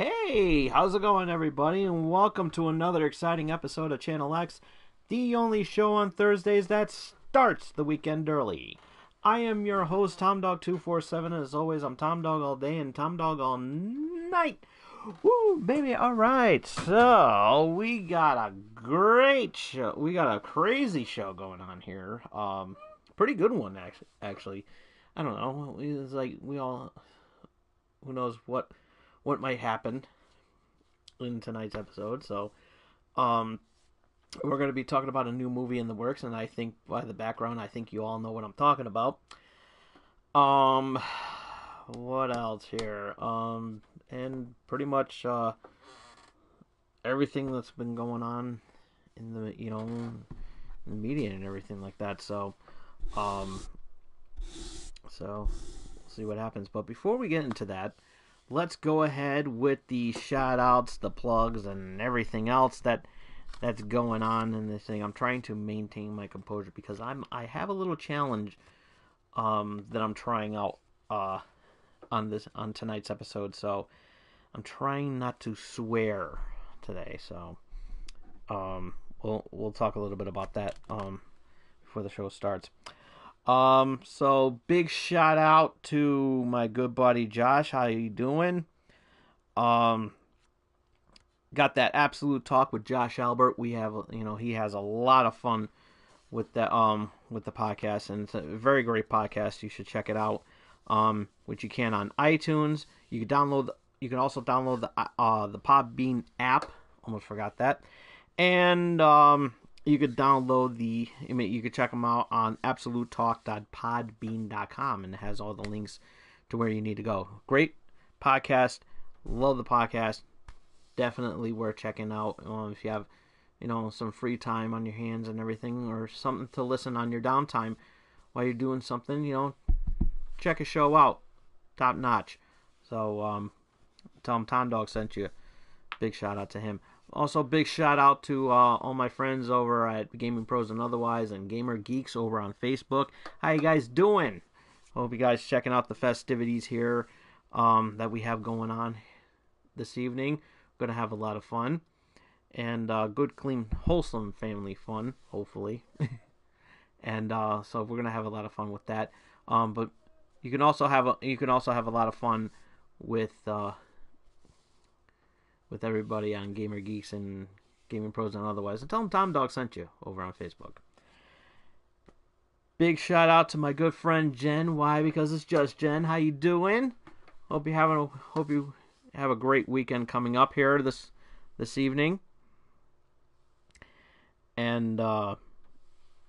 Hey, how's it going, everybody? And welcome to another exciting episode of Channel X, the only show on Thursdays that starts the weekend early. I am your host, TomDog247, and as always, I'm Tom Dog all day and Tom Dog all night. Woo, baby! All right, so we got a great show. We got a crazy show going on here. Pretty good one actually. I don't know. It's like we all, who knows what might happen in tonight's episode. So, um, we're going to be talking about a new movie in the works, and I think by the background, I think you all know what I'm talking about. Um, what else here? And pretty much everything that's been going on in the in the media and everything like that. So we'll see what happens. But before we get into that, let's go ahead with the shout outs, the plugs, and everything else that's going on in this thing. I'm trying to maintain my composure because I have a little challenge that I'm trying out on tonight's episode. So I'm trying not to swear today. So we'll talk a little bit about that before the show starts. So big shout out to my good buddy Josh. How you doing? Got that absolute talk with Josh Albert. We have, he has a lot of fun with the podcast, and it's a very great podcast. You should check it out. Which you can on iTunes. You can also download the Podbean app. Almost forgot that. And you could download you could check them out on absolutetalk.podbean.com, and it has all the links to where you need to go. Great podcast. Love the podcast. Definitely worth checking out if you have, some free time on your hands and everything, or something to listen on your downtime while you're doing something. Check a show out. Top notch. So tell him Tom Dog sent you. Big shout out to him. Also, big shout out to all my friends over at Gaming Pros and Otherwise, and Gamer Geeks over on Facebook. How you guys doing? Hope you guys checking out the festivities here that we have going on this evening. We're going to have a lot of fun. And good, clean, wholesome family fun, hopefully. And so we're going to have a lot of fun with that. But you can also have a lot of fun with everybody on Gamer Geeks and Gaming Pros and Otherwise. And tell them Tom Dog sent you over on Facebook. Big shout out to my good friend Jen. Why? Because it's just Jen. How you doing? Hope you have a great weekend coming up here this evening. And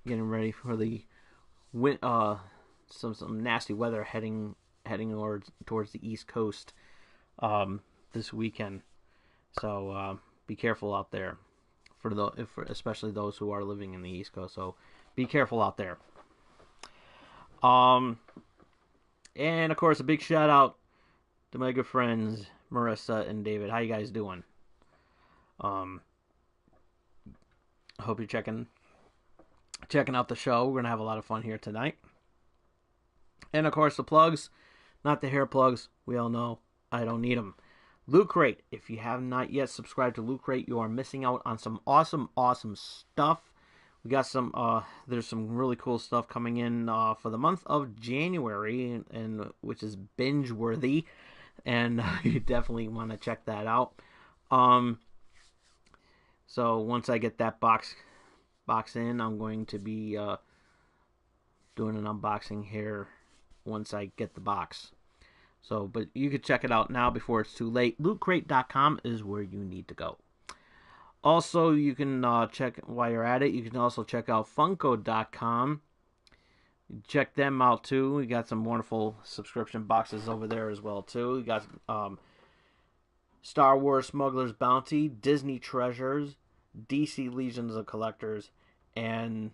getting ready for the some nasty weather heading towards the East Coast this weekend. So be careful out there especially those who are living in the East Coast. So be careful out there. And of course, a big shout out to my good friends Marissa and David. How you guys doing? I hope you're checking out the show. We're gonna have a lot of fun here tonight. And of course, the plugs, not the hair plugs. We all know I don't need them. Loot Crate. If you have not yet subscribed to Loot Crate, you are missing out on some awesome stuff. We got there's some really cool stuff coming in for the month of January, and which is binge worthy, and you definitely want to check that out. So once I get that box in, I'm going to be doing an unboxing here once I get the box. So, but you can check it out now before it's too late. LootCrate.com is where you need to go. Also, you can check, while you're at it, you can also check out Funko.com. Check them out too. We got some wonderful subscription boxes over there as well too. We got Star Wars Smuggler's Bounty, Disney Treasures, DC Legions of Collectors, and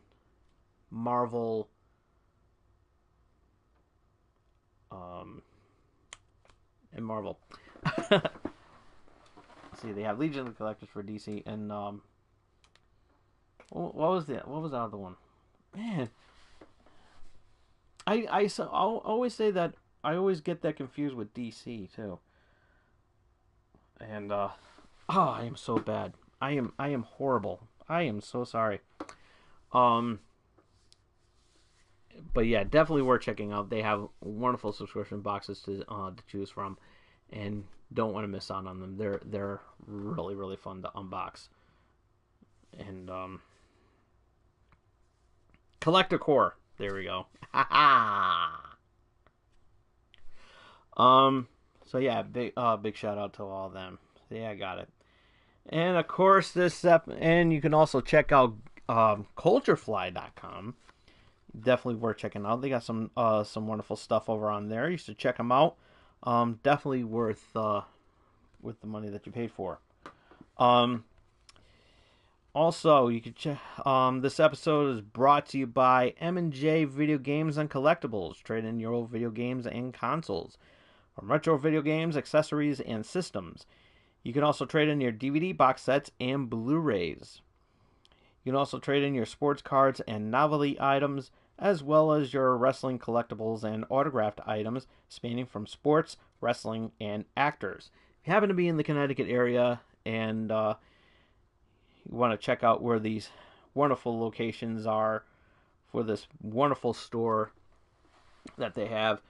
Marvel See, they have Legion of Collectors for DC, and what was the other one? Man, I'll always say that I always get that confused with DC too. And I am so bad. I am horrible. I am so sorry. Um, but yeah, definitely worth checking out. They have wonderful subscription boxes to choose from, and don't want to miss out on them. They're really really fun to unbox. And Collector Core. There we go. Ha ha. Um. So yeah, big shout out to all of them. Yeah, I got it. And of course, and you can also check out culturefly.com. Definitely worth checking out. They got some wonderful stuff over on there. You should check them out. Definitely worth the money that you paid for. Um, Also, you can check. This episode is brought to you by M&J Video Games and Collectibles. Trade in your old video games and consoles, from retro video games, accessories, and systems. You can also trade in your DVD box sets and Blu-rays. You can also trade in your sports cards and novelty items, as well as your wrestling collectibles and autographed items spanning from sports, wrestling, and actors. If you happen to be in the Connecticut area and you want to check out where these wonderful locations are for this wonderful store that they have,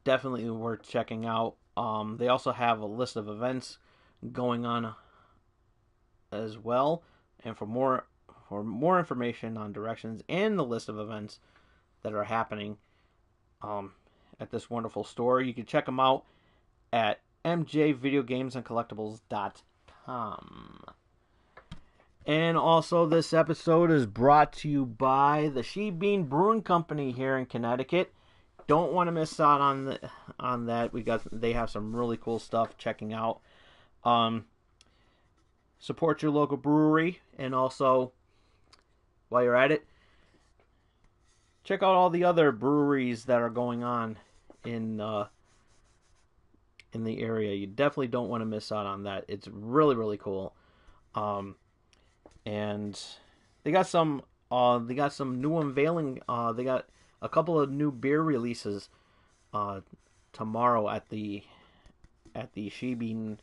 definitely worth checking out. They also have a list of events going on as well, and for more information on directions and the list of events that are happening at this wonderful store, you can check them out at mjvideogamesandcollectibles.com. And also, this episode is brought to you by the She Bean Brewing Company here in Connecticut. Don't want to miss out on that. They have some really cool stuff checking out. Support your local brewery, and also, while you're at it, check out all the other breweries that are going on in the area. You definitely don't want to miss out on that. It's really really cool. And they got some new unveiling. They got a couple of new beer releases tomorrow at the She Bean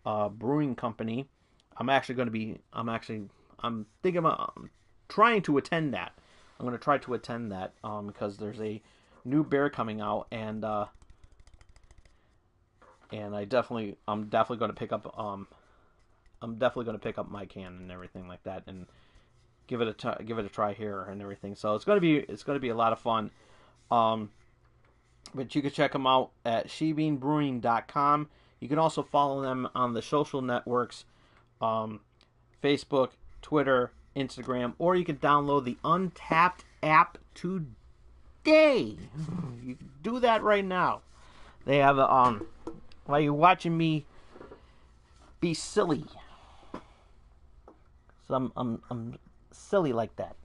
Brewing Company. I'm thinking about trying to attend that. I'm going to try to attend that because there's a new beer coming out, and I'm definitely going to pick up my can and everything like that, and give it a try here and everything. So it's going to be a lot of fun. But you can check them out at shebeanbrewing.com. You can also follow them on the social networks, Facebook, Twitter, Instagram, or you can download the Untapped app today. You can do that right now. They have while you're watching me be silly. So I'm silly like that.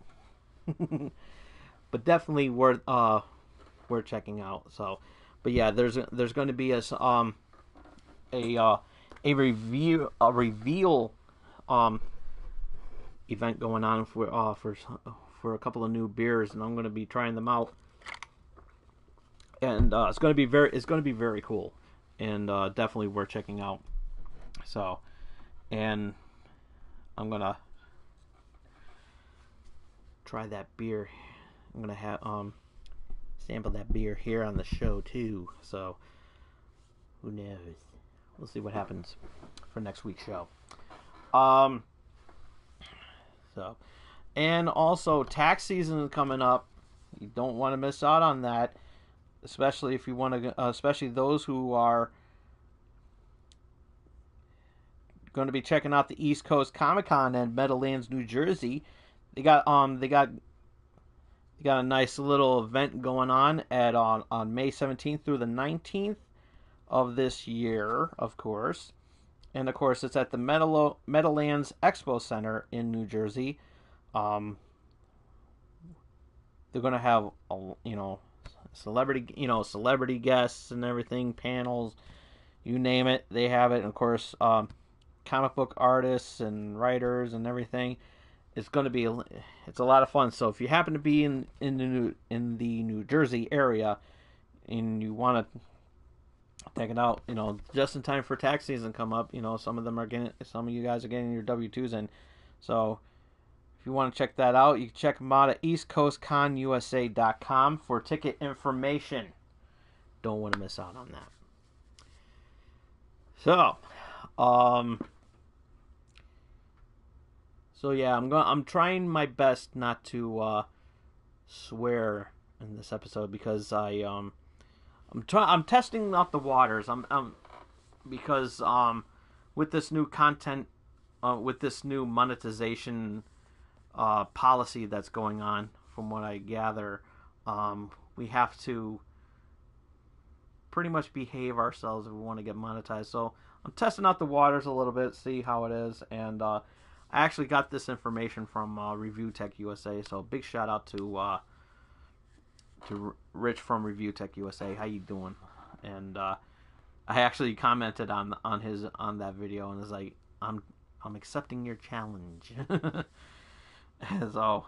But definitely worth checking out. So, but yeah, there's going to be a reveal event going on for a couple of new beers, and I'm going to be trying them out, and it's going to be very cool, and definitely worth checking out. So, and I'm gonna try that beer. I'm gonna have sample that beer here on the show too. So who knows? We'll see what happens for next week's show. So, and also tax season is coming up. You don't want to miss out on that, especially if you want to. Especially those who are going to be checking out the East Coast Comic Con in Meadowlands, New Jersey. They got a nice little event going on on May 17th through the 19th of this year, of course. And of course, it's at the Meadowlands Expo Center in New Jersey. They're going to have celebrity guests and everything, panels, you name it, they have it. And of course, comic book artists and writers and everything. It's a lot of fun. So if you happen to be in the New Jersey area and you want to taking out, just in time for tax season come up. Some of you guys are getting your W-2s in. So if you want to check that out, you can check them out at eastcoastconusa.com for ticket information. Don't want to miss out on that. So yeah, I'm trying my best not to swear in this episode because I'm testing out the waters. Because with this new content, with this new monetization policy that's going on, from what I gather, we have to pretty much behave ourselves if we want to get monetized. So I'm testing out the waters a little bit, see how it is, and I actually got this information from Review Tech USA. So big shout out to Rich from Review Tech USA. How you doing? And I actually commented on that video and was like, I'm accepting your challenge. So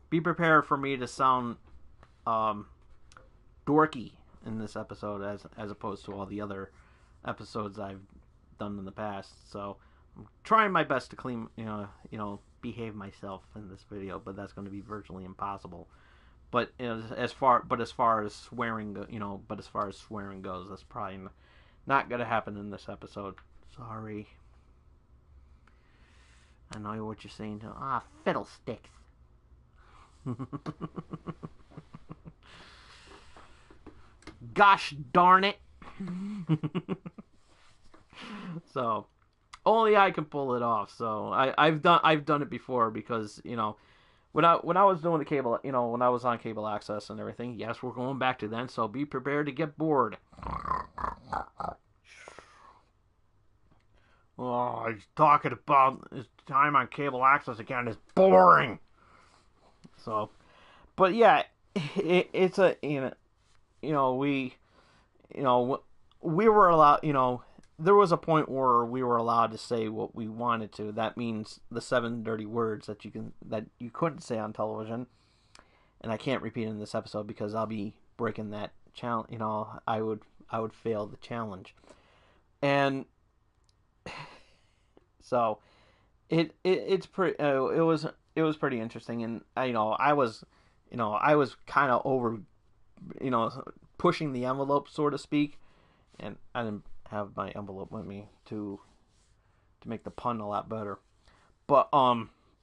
be prepared for me to sound dorky in this episode as opposed to all the other episodes I've done in the past. So I'm trying my best to behave myself in this video, but that's going to be virtually impossible. But as far as swearing goes, that's probably not going to happen in this episode. Sorry. I know what you're saying too. Fiddlesticks. Gosh darn it. So only I can pull it off. So I've done it before because when I was doing the cable, when I was on cable access and everything. Yes, we're going back to then. So be prepared to get bored. Oh, he's talking about his time on cable access again. It's boring. So, but yeah, it's a we were allowed. There was a point where we were allowed to say what we wanted to. That means the 7 dirty words that you couldn't say on television, and I can't repeat in this episode because I'll be breaking that challenge. I would fail the challenge, and so it's pretty. It was pretty interesting, and I was kind of over, pushing the envelope, so to speak, and I didn't have my envelope with me to make the pun a lot better. But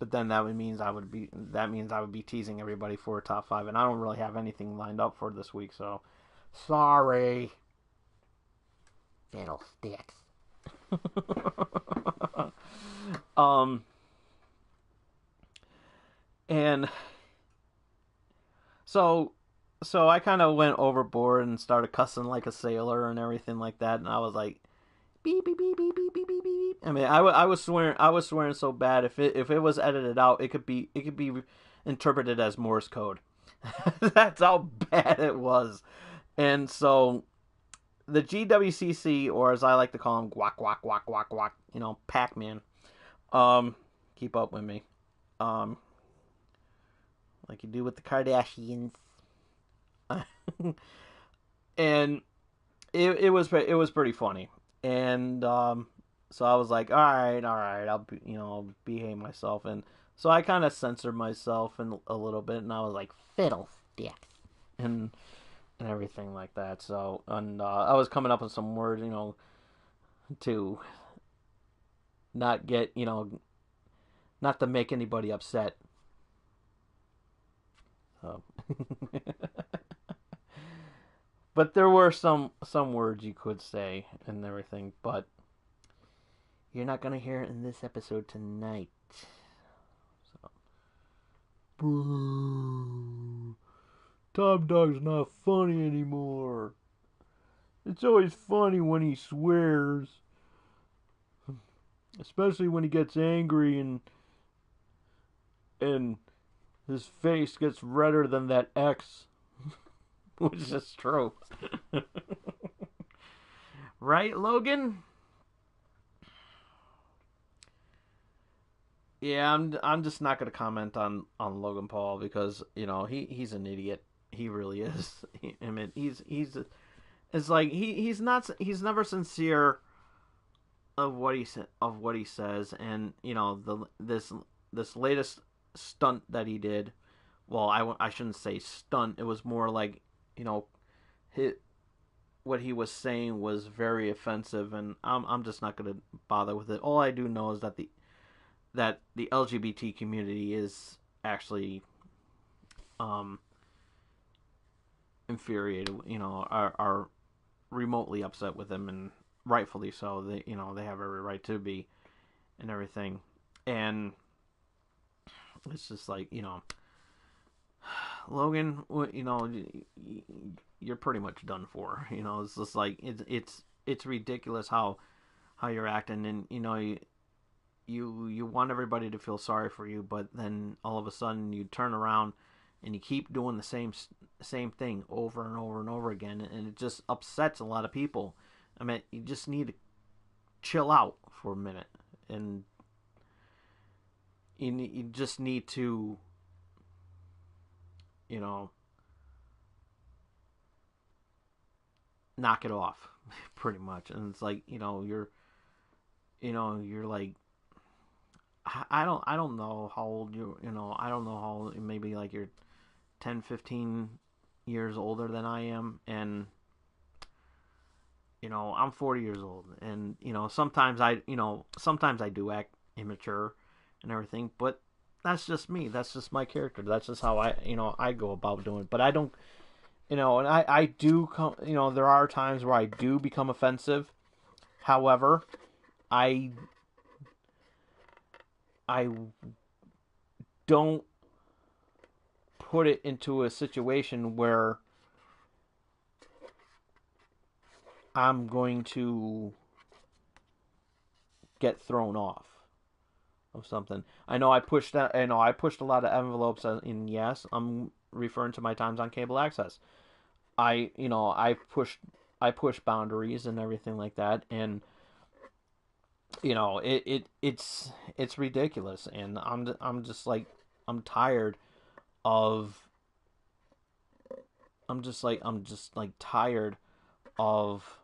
then that means I would be teasing everybody for a top 5, and I don't really have anything lined up for this week, so sorry. Fiddlesticks. And so I kind of went overboard and started cussing like a sailor and everything like that, and I was like, beep beep beep beep beep beep beep beep. I mean, I was swearing so bad. If it was edited out, it could be interpreted as Morse code. That's how bad it was. And so the GWCC, or as I like to call him, Guac Guac Guac Guac Guac, Pac-Man. Keep up with me. Like you do with the Kardashians. And it was pretty funny. And so I was like, all right, I'll behave myself. And so I kind of censored myself a little bit, and I was like, fiddlesticks, and everything like that. So, and I was coming up with some words, to not get, not to make anybody upset. So, but there were some words you could say and everything, but you're not gonna hear it in this episode tonight. So, boo. Tom Dog's not funny anymore. It's always funny when he swears. Especially when he gets angry and his face gets redder than that X. Which is true. Right, Logan? Yeah, I'm just not gonna comment on Logan Paul because, he's an idiot. He really is. I mean, he's it's like he's never sincere of what he says, and this latest stunt that he did. Well, I shouldn't say stunt. It was more like, you know, hit what he was saying was very offensive, and I'm just not gonna bother with it. All I do know is that the LGBT community is actually infuriated. Are remotely upset with him, and rightfully so. They have every right to be, and everything. And it's just like, Logan, you're pretty much done for. It's just like it's ridiculous how you're acting, and you want everybody to feel sorry for you, but then all of a sudden you turn around and you keep doing the same thing over and over and over again, and it just upsets a lot of people. I mean, you just need to chill out for a minute, and you just need to, knock it off, pretty much. And it's like, you're like, I don't know how old I don't know how old, maybe like you're 10, 15 years older than I am, and I'm 40 years old, and sometimes I do act immature and everything, but that's just me. That's just my character. That's just how I go about doing it. But I don't, and I do come, there are times where I do become offensive. However, I don't put it into a situation where I'm going to get thrown off of something. I know I pushed a lot of envelopes, and yes, I'm referring to my times on cable access. I push boundaries and everything like that, and it's ridiculous, and I'm just like, I'm tired of I'm just like tired of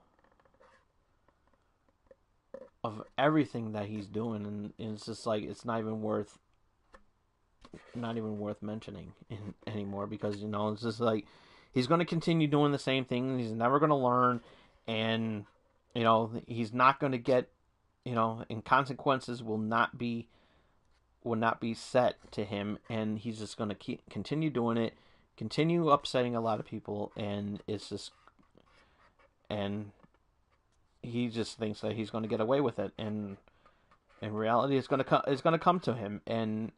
everything that he's doing, and it's just like, it's not even worth mentioning anymore, because it's just like, he's going to continue doing the same thing. He's never going to learn, and he's not going to get, and consequences will not be set to him, and he's just going to continue doing it, continue upsetting a lot of people, and it's just, and he just thinks that he's going to get away with it, and in reality, it's going to come to him, and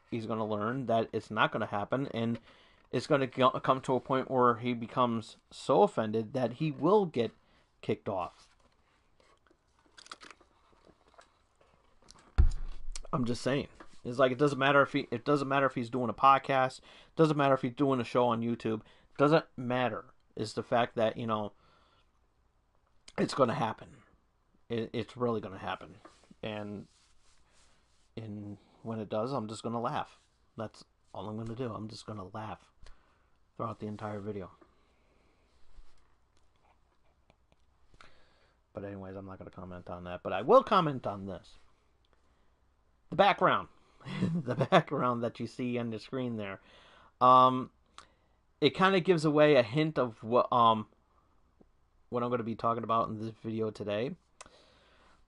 he's going to learn that it's not going to happen, and it's going to come to a point where he becomes so offended that he will get kicked off. I'm just saying. It's like, it doesn't matter if he's doing a podcast, it doesn't matter if he's doing a show on YouTube, it doesn't matter. It's the fact that, it's going to happen. It's really going to happen. And when it does, I'm just going to laugh. That's all I'm going to do. I'm just going to laugh throughout the entire video. But anyways, I'm not going to comment on that. But I will comment on this. The background. The background that you see on the screen there. It kind of gives away a hint of what I'm going to be talking about in this video today.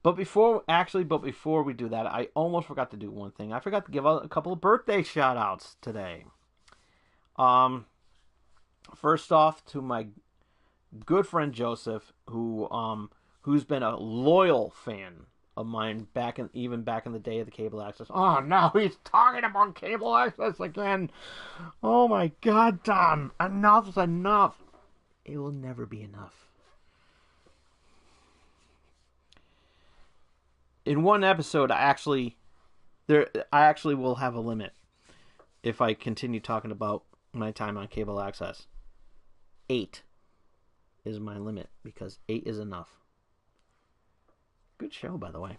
But before we do that, I almost forgot to do one thing. I forgot to give out a couple of birthday shout outs today. First off, to my good friend Joseph, who's been a loyal fan of mine even back in the day of the cable access. Oh, now he's talking about cable access again. Oh my God, Tom! Enough is enough. It will never be enough. In one episode, I actually will have a limit if I continue talking about my time on cable access. 8 is my limit, because 8 is enough. Good show, by the way.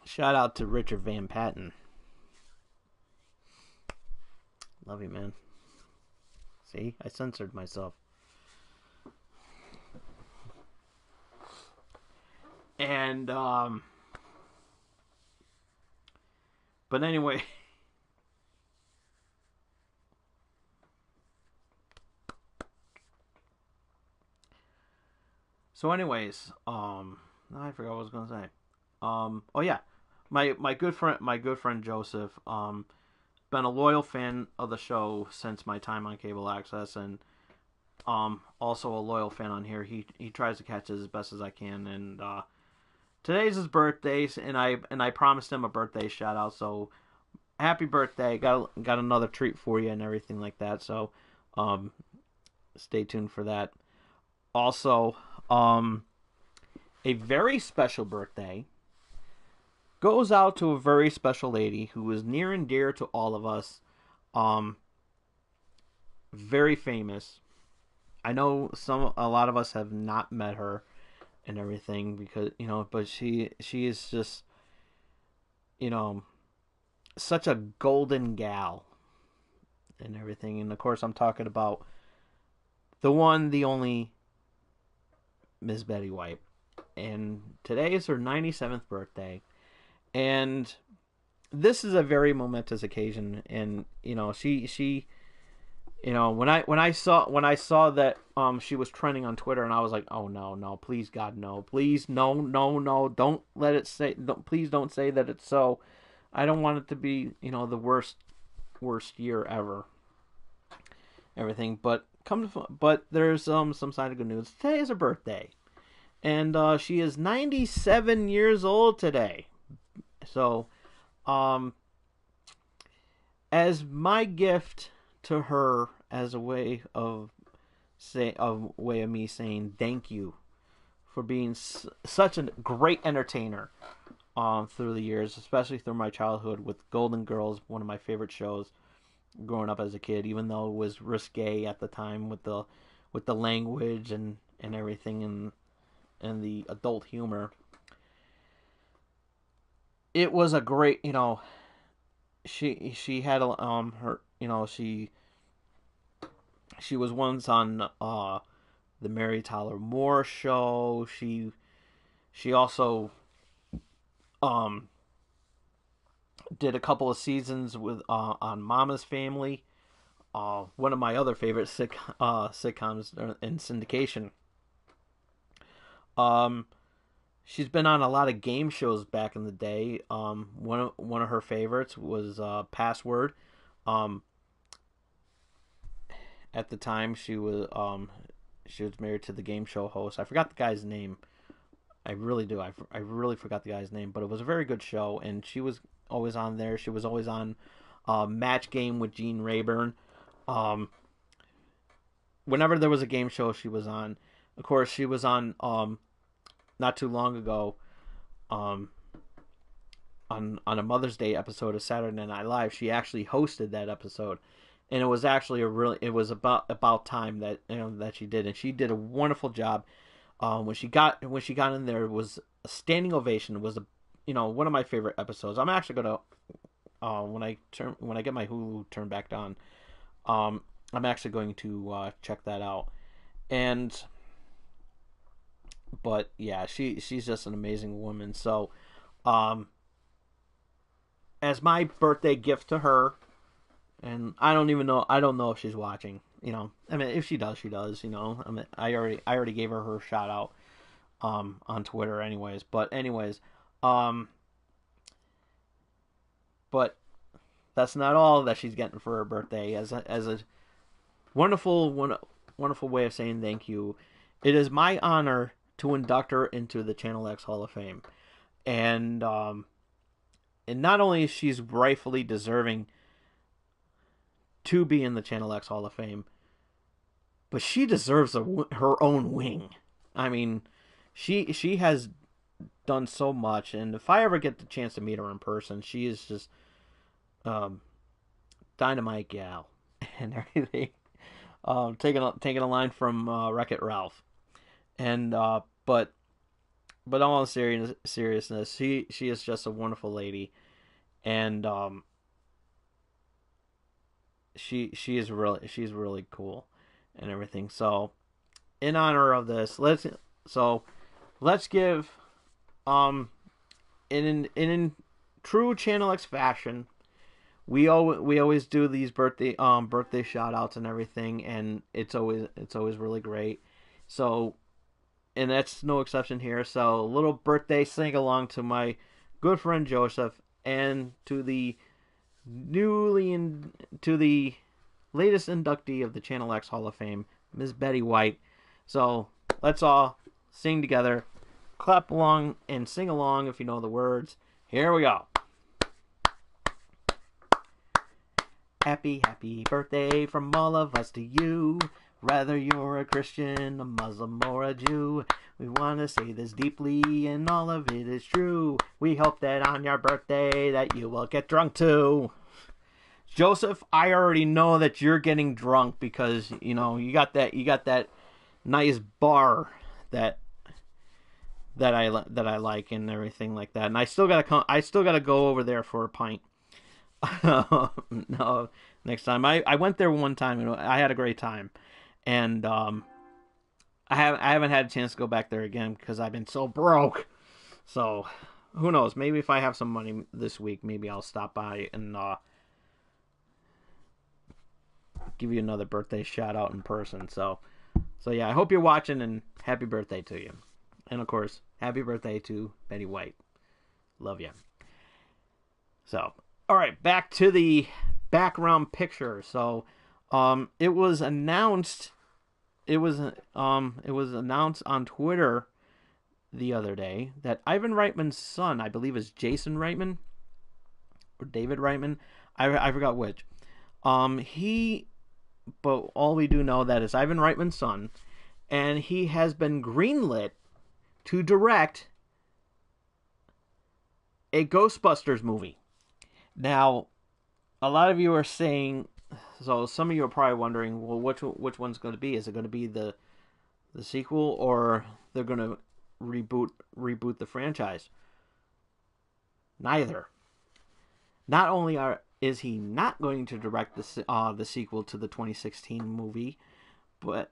Shout out to Richard Van Patten. Love you, man. See, I censored myself. And but anyway. So anyways, I forgot what I was gonna say. Oh yeah, my good friend Joseph, been a loyal fan of the show since my time on cable access, and also a loyal fan on here. He tries to catch it as best as I can, and today's his birthday, and I promised him a birthday shout out. So happy birthday! Got another treat for you and everything like that. So stay tuned for that. Also, a very special birthday goes out to a very special lady who is near and dear to all of us. Very famous. I know a lot of us have not met her and everything because but she is just such a golden gal and everything. And of course, I'm talking about the one, the only Miss Betty White. And today is her 97th birthday. And this is a very momentous occasion. And she when I saw that she was trending on Twitter, and I was like, oh no, please God, no, please no, don't let it say, please don't say that it's so. I don't want it to be the worst year ever. Everything, but there's some side of good news. Today is her birthday, and she is 97 years old today. So, as my gift to her, as a way of me saying thank you for being such a great entertainer through the years, especially through my childhood with Golden Girls, one of my favorite shows growing up as a kid, even though it was risque at the time with the language and everything and the adult humor. It was a great, she had her, she was once on the Mary Tyler Moore Show. She also did a couple of seasons with on Mama's Family, one of my other favorite sitcoms in syndication. She's been on a lot of game shows back in the day. One of her favorites was Password. At the time, she was married to the game show host. I forgot the guy's name. I really do. I really forgot the guy's name, but it was a very good show, and she was always on there. She was always on Match Game with Gene Rayburn. Whenever there was a game show, she was on. Of course, she was on not too long ago on a Mother's Day episode of Saturday Night Live. She actually hosted that episode, and it was actually it was about time that that she did, and she did a wonderful job. When she got in there, it was a standing ovation. It was one of my favorite episodes. I'm actually gonna when I get my Hulu turned back on, I'm actually going to check that out. But yeah, she's just an amazing woman. So, as my birthday gift to her, and I don't know if she's watching. I mean, if she does, she does. I mean, I already gave her shout out on Twitter, anyways. But that's not all that she's getting for her birthday. As a wonderful way of saying thank you, it is my honor to induct her into the Channel X Hall of Fame, and not only is she's rightfully deserving to be in the Channel X Hall of Fame, but she deserves her own wing. I mean, she has done so much, and if I ever get the chance to meet her in person, she is just dynamite gal and everything. Taking a line from Wreck-It Ralph, and but but all seriousness, she is just a wonderful lady, and she's really cool and everything. So in honor of this, let's give um in true Channel X fashion, we always do these birthday shout outs and everything, and it's always really great. So, and that's no exception here. So, a little birthday sing along to my good friend Joseph, and to the latest inductee of the Channel X Hall of Fame, Ms. Betty White. So, let's all sing together, clap along, and sing along if you know the words. Here we go. Happy, happy birthday from all of us to you. Whether you're a Christian, a Muslim, or a Jew, we want to say this deeply, and all of it is true. We hope that on your birthday that you will get drunk too. Joseph, I already know that you're getting drunk because you got that nice bar that I like and everything like that. And I still gotta go over there for a pint. No, next time. I went there one time and I had a great time, and I haven't had a chance to go back there again because I've been so broke. So who knows? Maybe if I have some money this week, maybe I'll stop by and give you another birthday shout out in person. So yeah, I hope you're watching, and happy birthday to you, and of course, happy birthday to Betty White. Love you. So. All right, back to the background picture. So, it was announced. It was announced on Twitter the other day that Ivan Reitman's son, I believe, is Jason Reitman or David Reitman. I forgot which. But all we do know that is Ivan Reitman's son, and he has been greenlit to direct a Ghostbusters movie. Now, a lot of you are saying, so some of you are probably wondering, well, which one's going to be? Is it going to be the sequel, or they're going to reboot the franchise? Neither. Not only is he not going to direct the sequel to the 2016 movie, but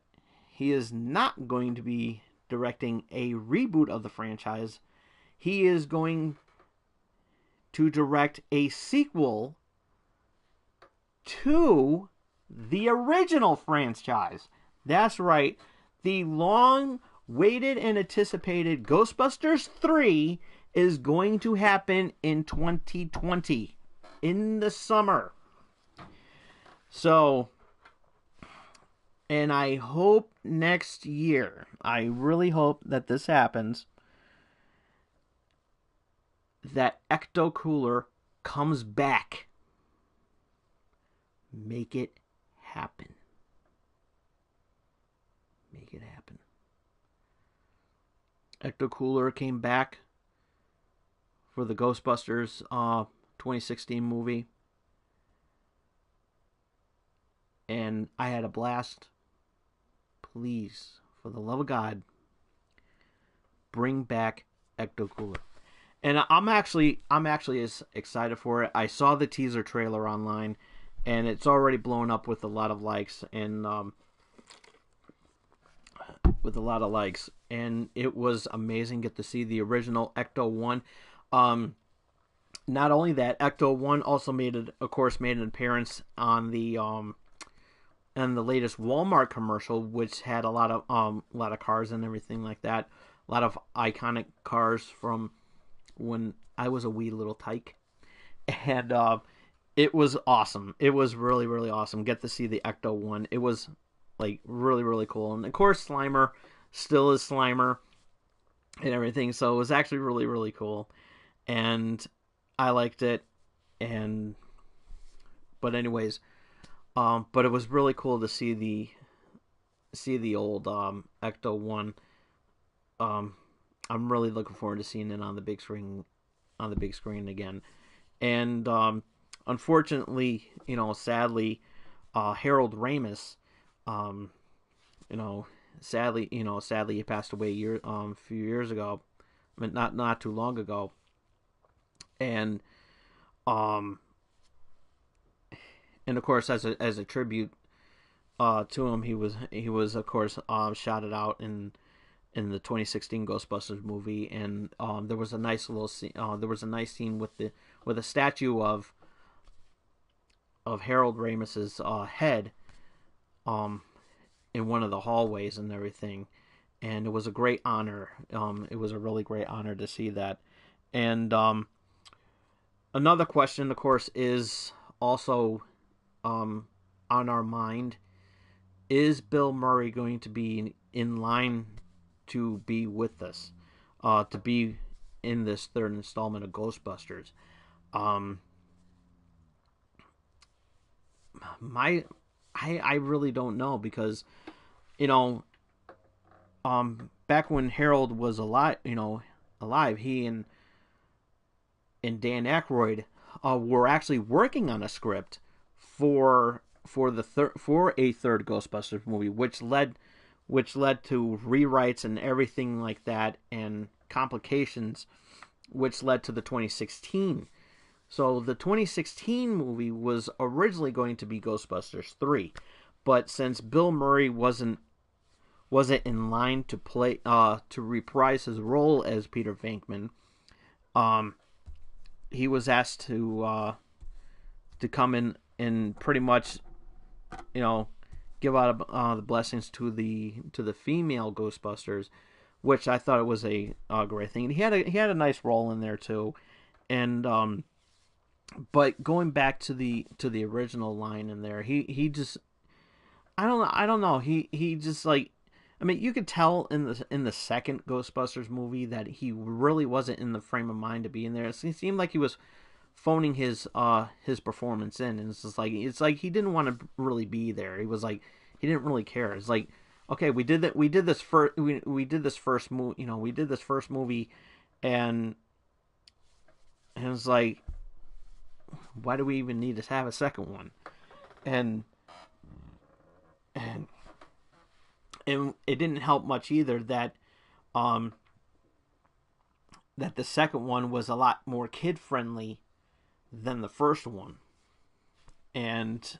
he is not going to be directing a reboot of the franchise. He is going to direct a sequel to the original franchise. That's right. The long-waited and anticipated Ghostbusters 3 is going to happen in 2020, in the summer. So, and I hope next year, I really hope that this happens, that Ecto Cooler comes back. Make it happen. Make it happen. Ecto Cooler came back for the Ghostbusters 2016 movie, and I had a blast. Please, for the love of God, bring back Ecto Cooler. And I'm actually as excited for it. I saw the teaser trailer online, and it's already blown up with a lot of likes, and it was amazing. Get to see the original Ecto 1. Not only that, Ecto 1 also made an appearance on the latest Walmart commercial, which had a lot of cars and everything like that. A lot of iconic cars from when I was a wee little tyke, and it was awesome. It was really, really awesome. Get to see the Ecto 1. It was like really, really cool. And of course, Slimer still is Slimer and everything. So it was actually really, really cool, and I liked it. But anyways, but it was really cool to see the old Ecto 1. I'm really looking forward to seeing it on the big screen again. And unfortunately, sadly, Harold Ramis, sadly he passed away a few years ago. I mean, not too long ago, and um and of course as a tribute to him, he was of course shouted out in the 2016 Ghostbusters movie, and there was a nice little scene. There was a nice scene with a statue of Harold Ramis's head um, in one of the hallways and everything, and it was a great honor. It was a really great honor to see that. And another question, of course, is also on our mind: is Bill Murray going to be in line to be with us, to be in this third installment of Ghostbusters? Um, my, I really don't know, because you know, back when Harold was alive, he and Dan Aykroyd were actually working on a script for a third Ghostbusters movie, which led to rewrites and everything like that, and complications, which led to the 2016. So the 2016 movie was originally going to be Ghostbusters 3, but since Bill Murray wasn't in line to play to reprise his role as Peter Venkman, um, he was asked to come in and pretty much, you know, give out the blessings to the female Ghostbusters, which I thought it was a great thing. And he had a nice role in there too, and but going back to the original line in there, he just, I don't know, he just, like, I mean, you could tell in the second Ghostbusters movie that he really wasn't in the frame of mind to be in there. It seemed like he was phoning his performance in, and it's like he didn't want to really be there. He was like, he didn't really care. It's like, okay, we did that, we did this first movie, and it's like, why do we even need to have a second one? And and and it didn't help much either that um that the second one was a lot more kid friendly than the first one. And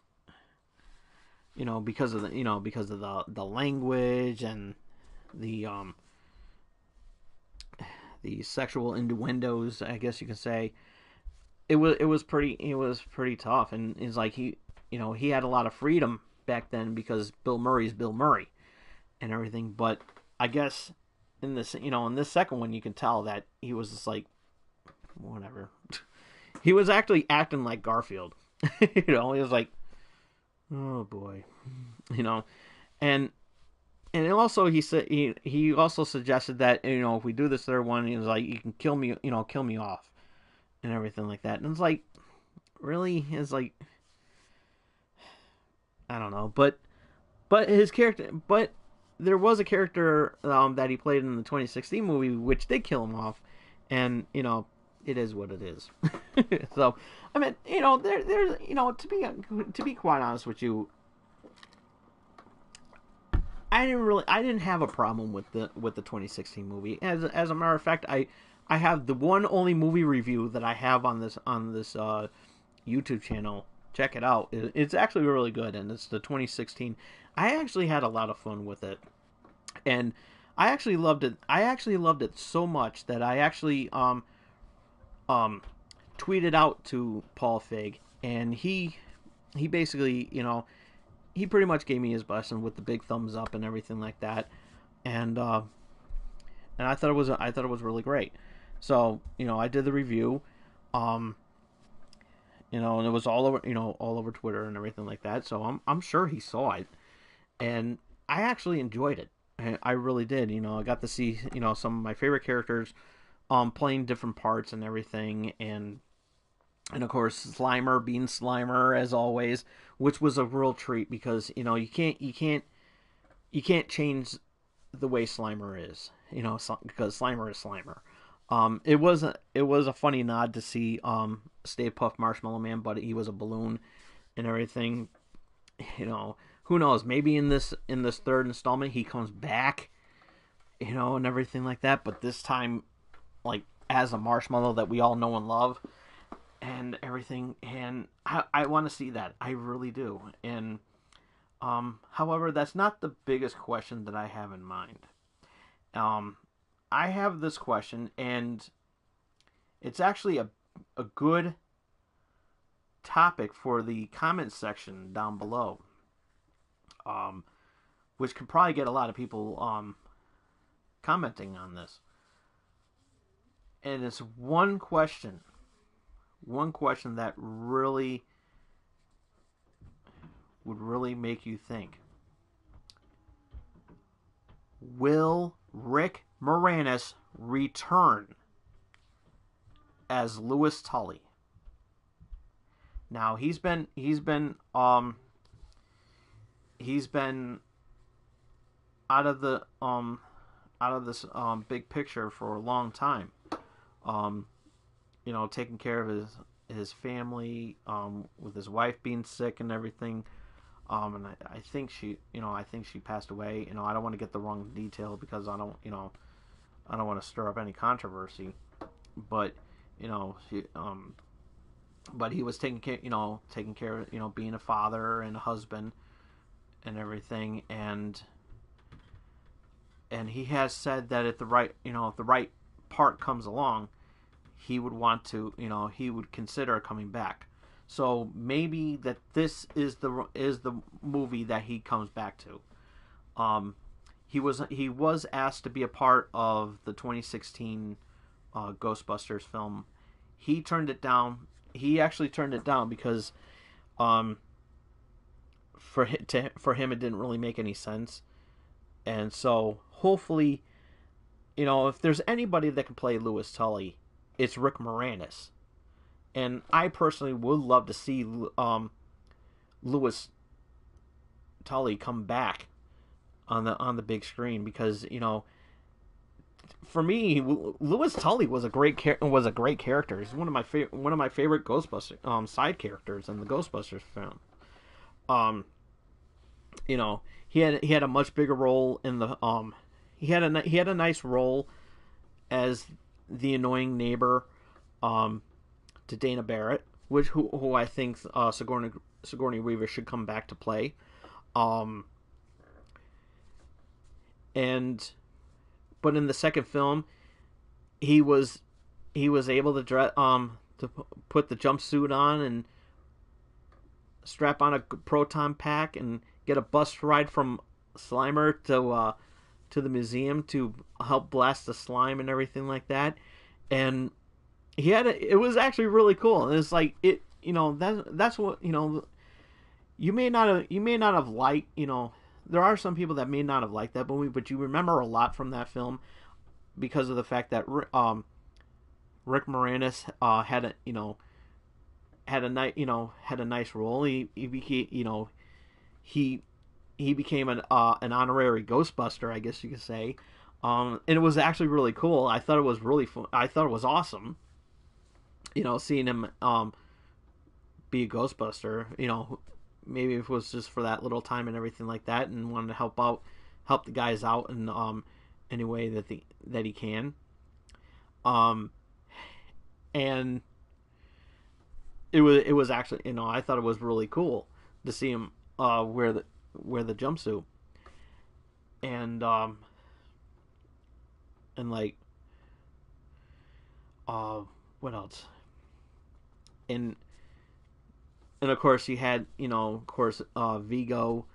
because of the language and the sexual innuendos, I guess you can say, it was pretty tough. And it's like he had a lot of freedom back then because Bill Murray's Bill Murray and everything. But I guess in this second one, you can tell that he was just like, whatever. He was actually acting like Garfield. He was like, oh boy, and also he said he also suggested that if we do this third one, he was like, you can kill me off and everything like that. And it's like, really? It's like, I don't know, but his character, but there was a character that he played in the 2016 movie which did kill him off, and it is what it is. So, I mean, there's to be quite honest with you, I didn't have a problem with the 2016 movie. As a matter of fact, I have the one only movie review that I have on this YouTube channel. Check it out. It's actually really good, and it's the 2016. I actually had a lot of fun with it, and I actually loved it. I actually loved it so much that I actually tweeted out to Paul Feig, and he basically, he pretty much gave me his blessing with the big thumbs up and everything like that, and I thought it was really great. So I did the review, and it was all over Twitter and everything like that. So I'm sure he saw it, and I actually enjoyed it. I really did. I got to see some of my favorite characters playing different parts and everything, and of course Slimer being Slimer as always, which was a real treat because you can't change the way Slimer is, because Slimer is Slimer. It was a funny nod to see Stay Puft Marshmallow Man, but he was a balloon and everything. Who knows? Maybe in this third installment he comes back, and everything like that. But this time, like as a marshmallow that we all know and love and everything. And I want to see that. I really do. And however, that's not the biggest question that I have in mind. I have this question, and it's actually a good topic for the comment section down below, which could probably get a lot of people commenting on this. And it's one question that really would really make you think. Will Rick Moranis return as Louis Tully? Now he's been out of this big picture for a long time. Taking care of his family, with his wife being sick and everything. And I think she passed away. I don't want to get the wrong detail because I don't want to stir up any controversy. But but he was taking care of, being a father and a husband and everything, and he has said that if the right part comes along, he would want to, he would consider coming back. So maybe that this is the movie that he comes back to. He was asked to be a part of the 2016 Ghostbusters film. He turned it down. He actually turned it down because for him it didn't really make any sense. And so hopefully, if there's anybody that can play Louis Tully, it's Rick Moranis. And I personally would love to see Louis Tully come back on the big screen, because for me, Louis Tully was a great character. He's one of my favorite Ghostbusters side characters in the Ghostbusters film. He had a much bigger role in the he had a nice role as the annoying neighbor to Dana Barrett, who I think Sigourney Weaver should come back to play. But in the second film, he was able to put the jumpsuit on and strap on a proton pack and get a bus ride from Slimer to the museum to help blast the slime and everything like that. And it was actually really cool. And it's like that's what you may not have liked. There are some people that may not have liked that movie, but you remember a lot from that film because of the fact that Rick Moranis had a nice role. He became an honorary Ghostbuster, I guess you could say. And it was actually really cool. I thought it was really fun. I thought it was awesome. Seeing him be a Ghostbuster. Maybe it was just for that little time and everything like that, and wanted to help the guys out in any way that he can. And it was actually, I thought it was really cool to see him wear the jumpsuit. And like what else? And of course you had Vigo,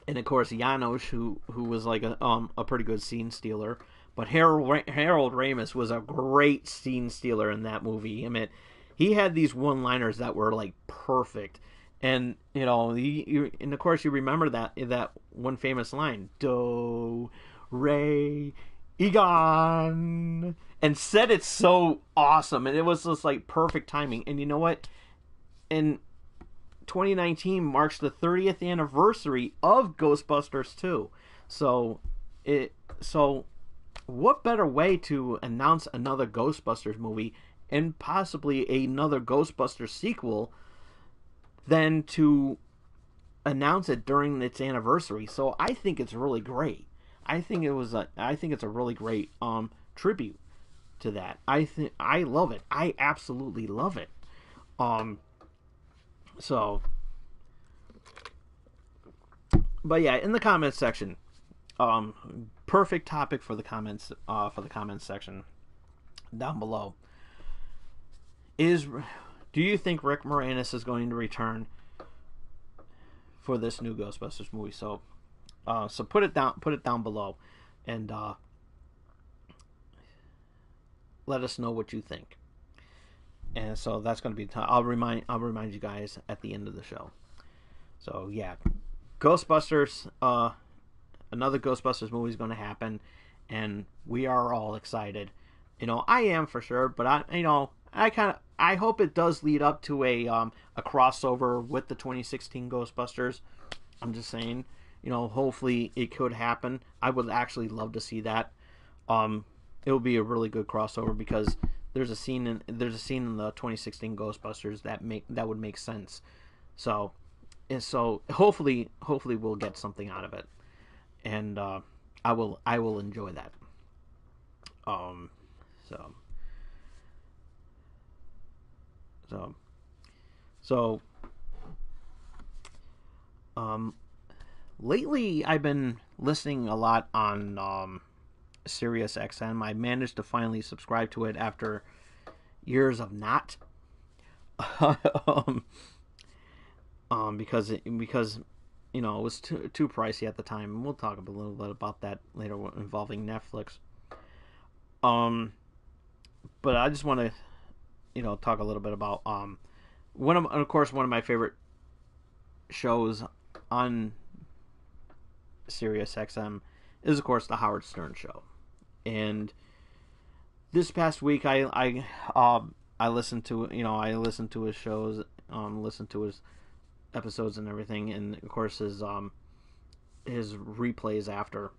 and of course Janos, who was like a pretty good scene stealer. But Harold Ramis was a great scene stealer in that movie. I mean, he had these one-liners that were like perfect. And and of course you remember that one famous line, "Do Re Egon," and said it so awesome, and it was just like perfect timing. And you know what? In 2019 marks the 30th anniversary of Ghostbusters 2. So what better way to announce another Ghostbusters movie and possibly another Ghostbusters sequel than to announce it during its anniversary? So I think it's really great. I think it's a really great tribute to that. I love it. I absolutely love it. Um, so, but yeah, in the comments section, perfect topic for the comments section down below is, do you think Rick Moranis is going to return for this new Ghostbusters movie? So put it down below, and let us know what you think. And so that's going to be I'll remind you guys at the end of the show. So yeah, Ghostbusters, another Ghostbusters movie is going to happen, and we are all excited. I am for sure, but I hope it does lead up to a crossover with the 2016 Ghostbusters. I'm just saying, hopefully it could happen. I would actually love to see that. It would be a really good crossover, because there's a scene in the 2016 Ghostbusters that would make sense. So hopefully we'll get something out of it, and I will enjoy that. Lately I've been listening a lot on Sirius XM. I managed to finally subscribe to it after years of not. Because it was too pricey at the time, and we'll talk a little bit about that later involving Netflix. But I just want to talk a little bit about one of my favorite shows on Sirius XM is, of course, the Howard Stern Show. And this past week I listened to his shows, listened to his episodes and everything, and of course his replays after.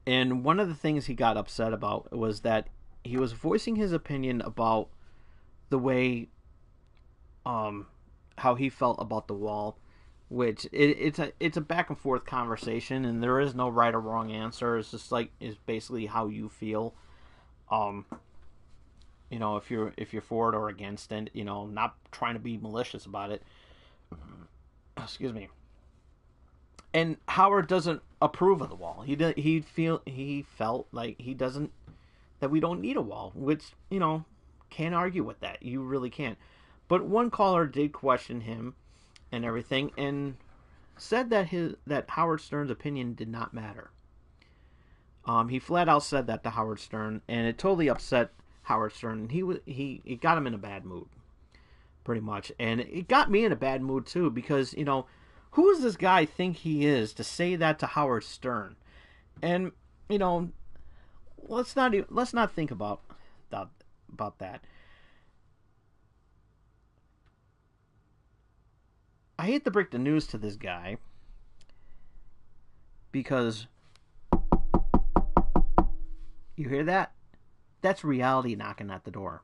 And one of the things he got upset about was that he was voicing his opinion about the way how he felt about the wall, which it's a back and forth conversation, and there is no right or wrong answer. It's just it's basically how you feel. If you're for it or against it, not trying to be malicious about it. Excuse me. And Howard doesn't approve of the wall. He felt like that we don't need a wall, which can't argue with that. You really can't. But one caller did question him and everything, and said that Howard Stern's opinion did not matter. He flat out said that to Howard Stern, and it totally upset Howard Stern. It got him in a bad mood, pretty much, and it got me in a bad mood too, because who does this guy think he is to say that to Howard Stern? And let's not think about that. I hate to break the news to this guy, because you hear that? That's reality knocking at the door.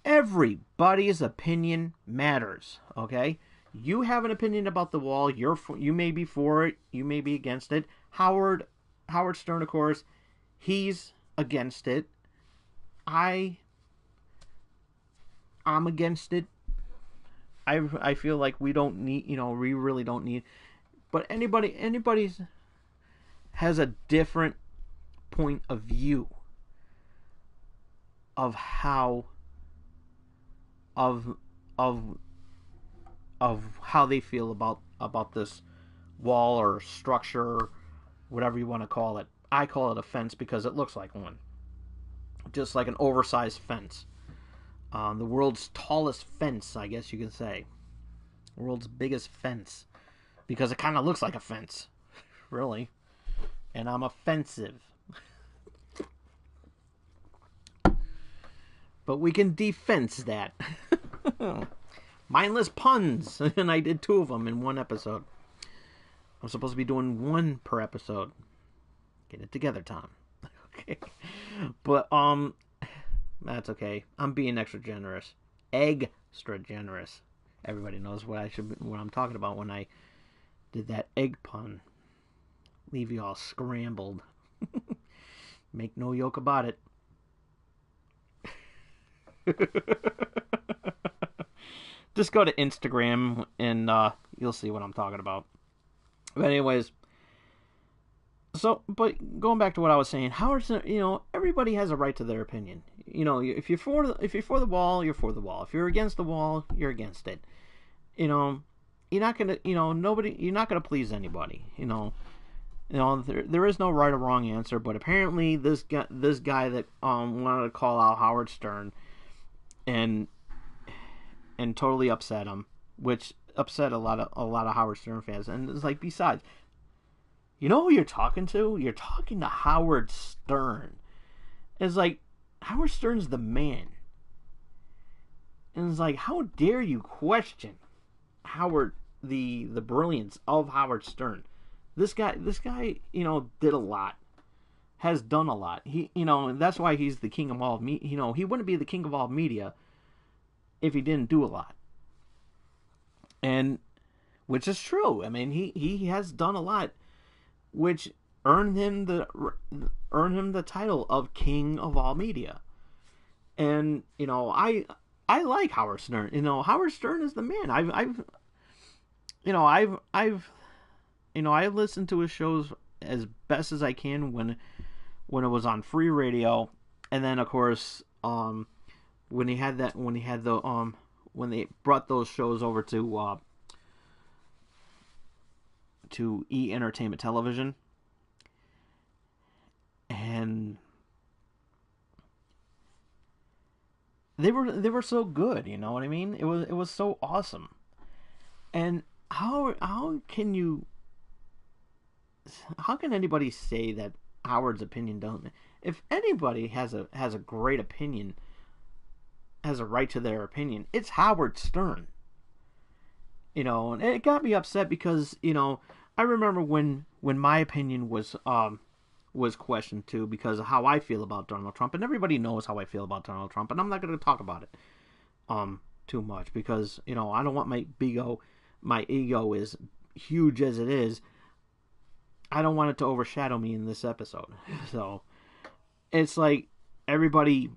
Everybody's opinion matters, okay? You have an opinion about the wall. You may be for it. You may be against it. Howard Stern, of course, he's against it. I'm against it. I feel like we don't need, we really don't need. But anybody has a different point of view of how how they feel about this wall or structure, whatever you want to call it. I call it a fence because it looks like one, just like an oversized fence. The world's tallest fence, I guess you can say. The world's biggest fence, because it kind of looks like a fence, really. And I'm offensive. But we can defense that. Mindless puns. And I did 2 of them in one episode. I'm supposed to be doing 1 per episode. Get it together, Tom. Okay. But, that's okay. I'm being extra generous. Extra generous. Everybody knows what I'm talking about when I did that egg pun. leave you all scrambled. Make no yoke about it. Just go to Instagram and you'll see what I'm talking about. But anyways, but going back to what I was saying, Howard Stern, everybody has a right to their opinion. If you're for the wall, you're for the wall. If you're against the wall, you're against it. You're not gonna, nobody. You're not gonna please anybody. There is no right or wrong answer. But apparently, this guy that wanted to call out Howard Stern and totally upset him, which upset a lot of Howard Stern fans. And it's like, besides, you know who you're talking to? You're talking to Howard Stern. It's like, Howard Stern's the man. And it's like, how dare you question the brilliance of Howard Stern? This guy, did a lot. Has done a lot. And that's why he's the king of all media. He wouldn't be the king of all media if he didn't do a lot. And which is true. I mean, he has done a lot, which earned him the title of king of all media. And I like Howard Stern. Howard Stern is the man. I've listened to his shows as best as I can when it was on free radio, and then of course when they brought those shows over to E Entertainment Television, and they were so good, you know what I mean? It was so awesome. And how can anybody say that Howard's opinion doesn't? If anybody has a great opinion, has a right to their opinion, it's Howard Stern. And it got me upset because I remember when my opinion was questioned too, because of how I feel about Donald Trump, and everybody knows how I feel about Donald Trump, and I'm not going to talk about it too much because I don't want my ego is huge as it is. I don't want it to overshadow me in this episode. So it's like everybody,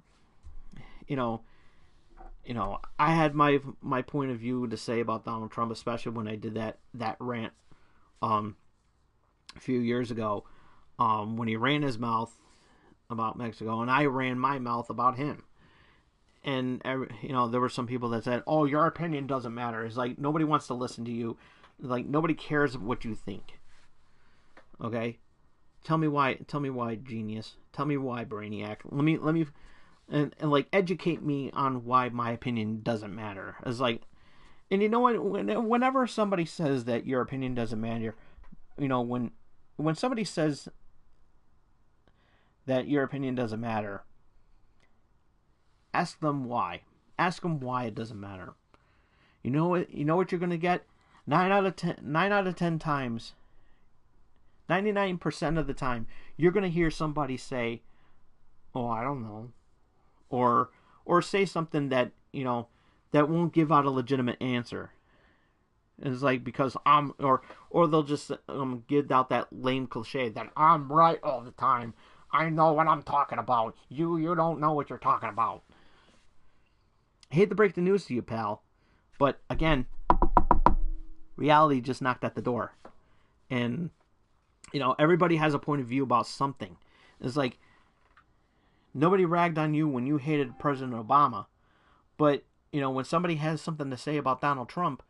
I had my point of view to say about Donald Trump, especially when I did that rant a few years ago, when he ran his mouth about Mexico, and I ran my mouth about him. And there were some people that said, "Oh, your opinion doesn't matter." It's like nobody wants to listen to you. Like nobody cares what you think. Okay, tell me why, genius. Tell me why, brainiac. Let me, and like educate me on why my opinion doesn't matter. It's like, and you know what? Whenever somebody says that your opinion doesn't matter, when somebody says that your opinion doesn't matter, ask them why. Ask them why it doesn't matter. You know what you're gonna get? 9 out of 10 times. 99% of the time, you're gonna hear somebody say, "Oh, I don't know," or say something that that won't give out a legitimate answer. And it's like, because or they'll just give out that lame cliche that I'm right all the time. I know what I'm talking about. You don't know what you're talking about. I hate to break the news to you, pal, but again, reality just knocked at the door. And everybody has a point of view about something. It's like, nobody ragged on you when you hated President Obama, but when somebody has something to say about Donald Trump,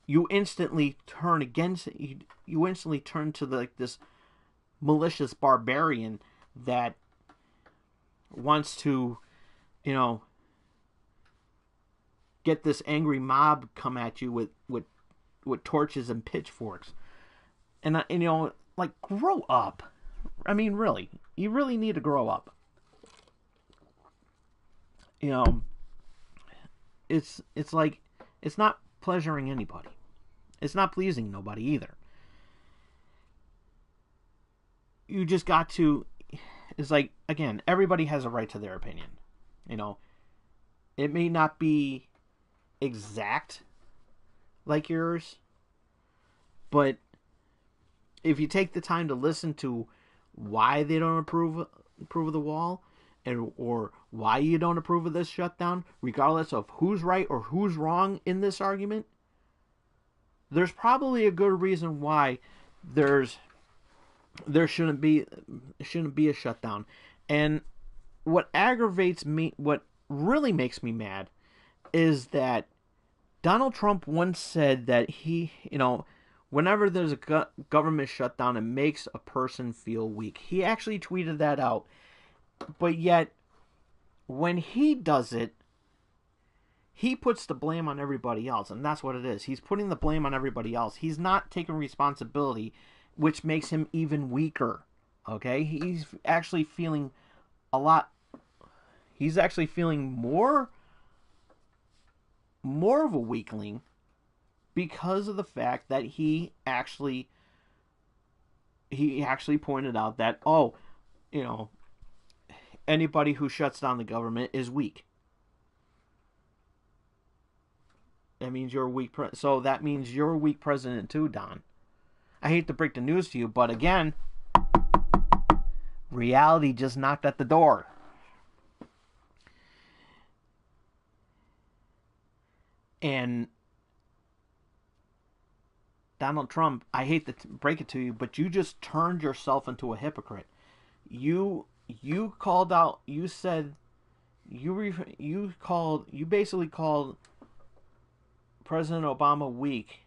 you instantly turn against it. You instantly turn to this malicious barbarian that wants to, get this angry mob come at you with torches and pitchforks. And like, grow up. I mean, really, you really need to grow up. It's like, it's not pleasuring anybody. It's not pleasing nobody either. You just got to. It's like, again, everybody has a right to their opinion. It may not be exact like yours, but if you take the time to listen to why they don't approve of the wall, and or why you don't approve of this shutdown, regardless of who's right or who's wrong in this argument, there's probably a good reason why there's there shouldn't be a shutdown. And what aggravates me, what really makes me mad, is that Donald Trump once said that whenever there's a government shutdown, it makes a person feel weak. He actually tweeted that out. But yet, when he does it, he puts the blame on everybody else. And that's what it is. He's putting the blame on everybody else. He's not taking responsibility, which makes him even weaker. Okay? He's actually feeling a lot. He's actually feeling more of a weakling because of the fact that he actually pointed out that, anybody who shuts down the government is weak. That means you're a weak so that means you're a weak president too, Don. I hate to break the news to you, but again, reality just knocked at the door. And Donald Trump, I hate to break it to you, but you just turned yourself into a hypocrite. You called out. You said you basically called President Obama weak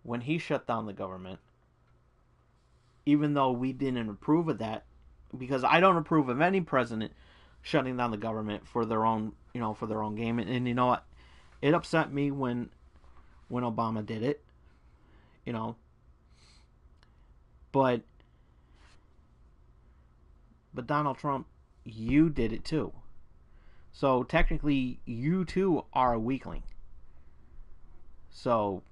when he shut down the government, even though we didn't approve of that, because I don't approve of any president shutting down the government for their own game. And you know what? It upset me when Obama did it, but Donald Trump, you did it too. So technically, you too are a weakling. So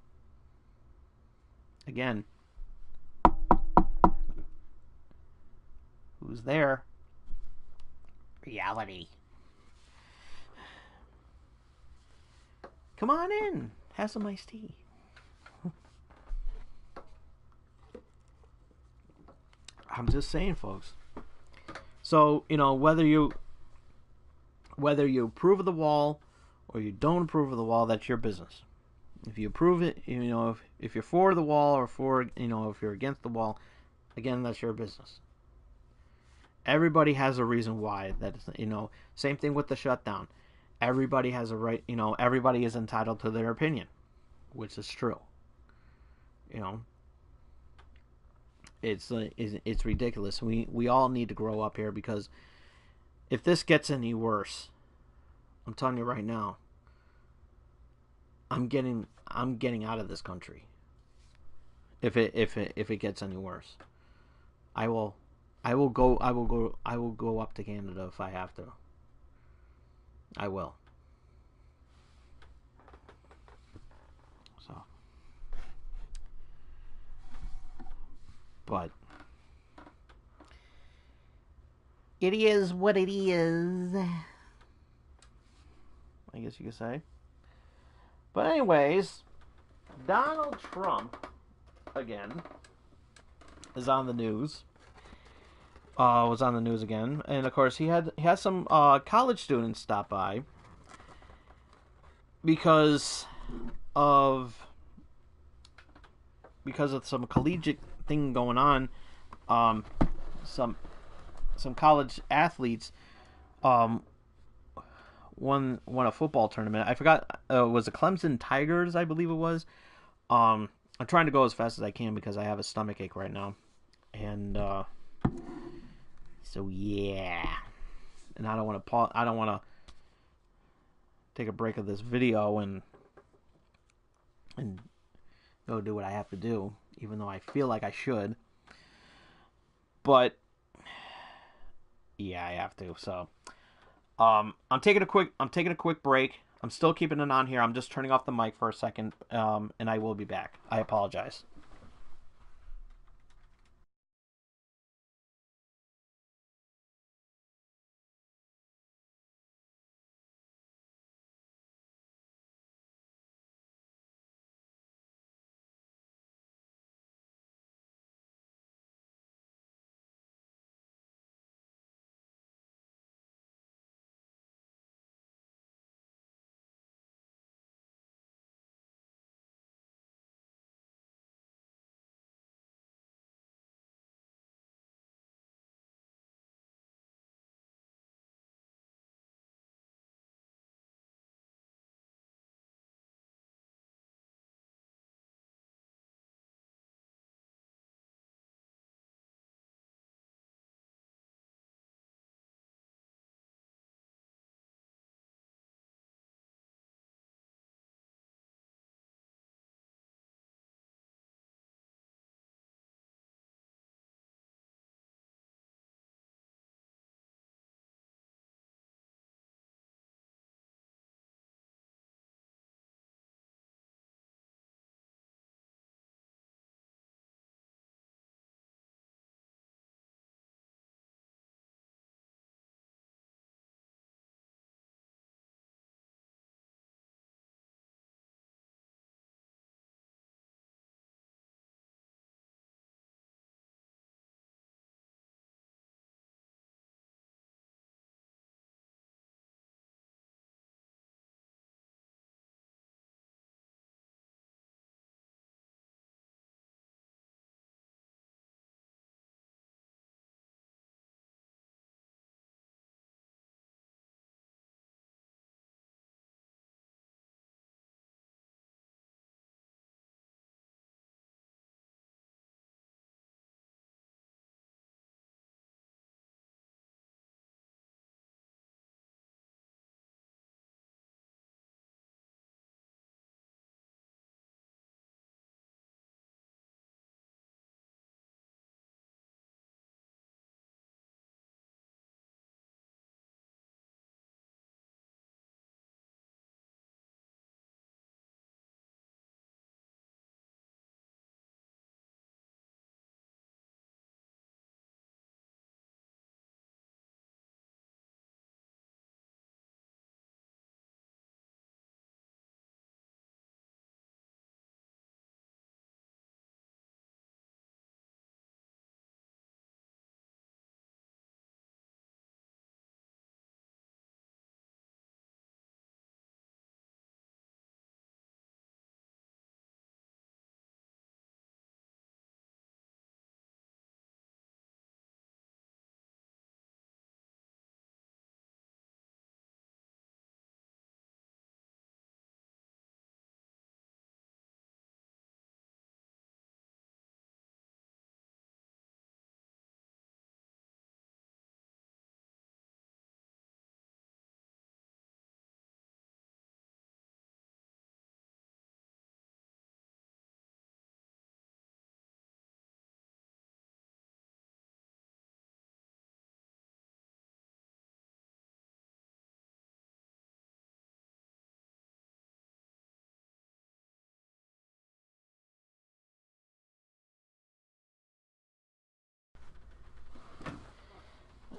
again, who's there? Reality. Come on in. Have some iced tea. I'm just saying, folks. So, whether you approve of the wall or you don't approve of the wall, that's your business. If you approve it, if you're for the wall or if you're against the wall, again, that's your business. Everybody has a reason why. Same thing with the shutdown. Everybody has a right, everybody is entitled to their opinion, which is true. It's ridiculous. We all need to grow up here, because if this gets any worse, I'm telling you right now, I'm getting out of this country. If it gets any worse, I will go up to Canada if I have to. I will. So, but it is what it is, I guess you could say. But anyways, Donald Trump again is on the news. Was on the news again, and of course he had some college students stop by because of some collegiate thing going on. Some college athletes won a football tournament. I forgot, was it Clemson Tigers, I believe it was. I'm trying to go as fast as I can because I have a stomach ache right now, and so yeah, and I don't want to take a break of this video and go do what I have to do, even though I feel like I should. But yeah, I have to. So I'm taking a quick break. I'm still keeping it on here. I'm just turning off the mic for a second, and I will be back. I apologize.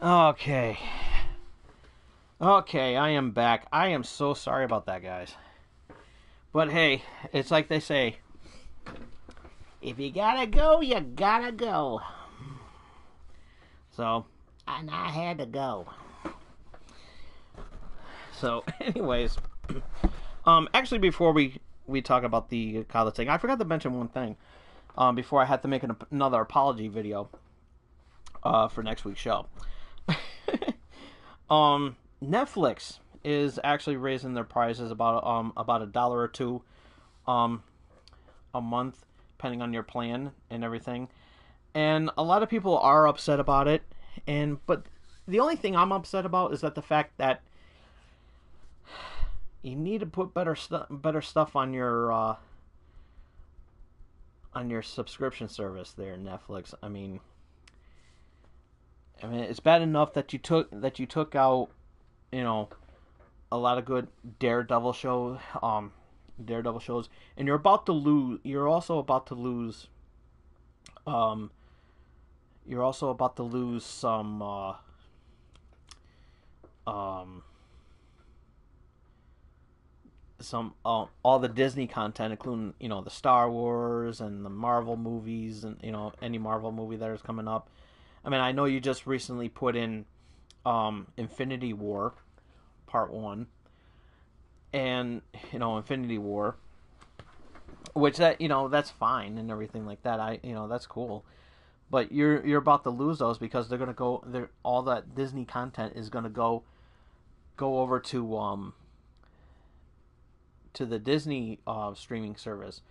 Okay. Okay, I am back. I am so sorry about that, guys. But hey, it's like they say, if you gotta go, you gotta go. So, and I had to go. So, anyways, actually, before we talk about the college thing, I forgot to mention one thing. Before I had to make another apology video, for next week's show. Netflix is actually raising their prices about $1 or $2 a month, depending on your plan and everything. And a lot of people are upset about it. But the only thing I'm upset about is that the fact that you need to put better stuff on your subscription service there, Netflix. I mean, it's bad enough that you took out, a lot of good Daredevil shows, and you're about to lose. You're also about to lose. You're also about to lose some. All the Disney content, including the Star Wars and the Marvel movies, and any Marvel movie that is coming up. I mean, I know you just recently put in Infinity War Part 1 and Infinity War, which that's fine and everything like that. That's cool. But you're about to lose those because they're going to go all that Disney content is going to go over to the Disney streaming service.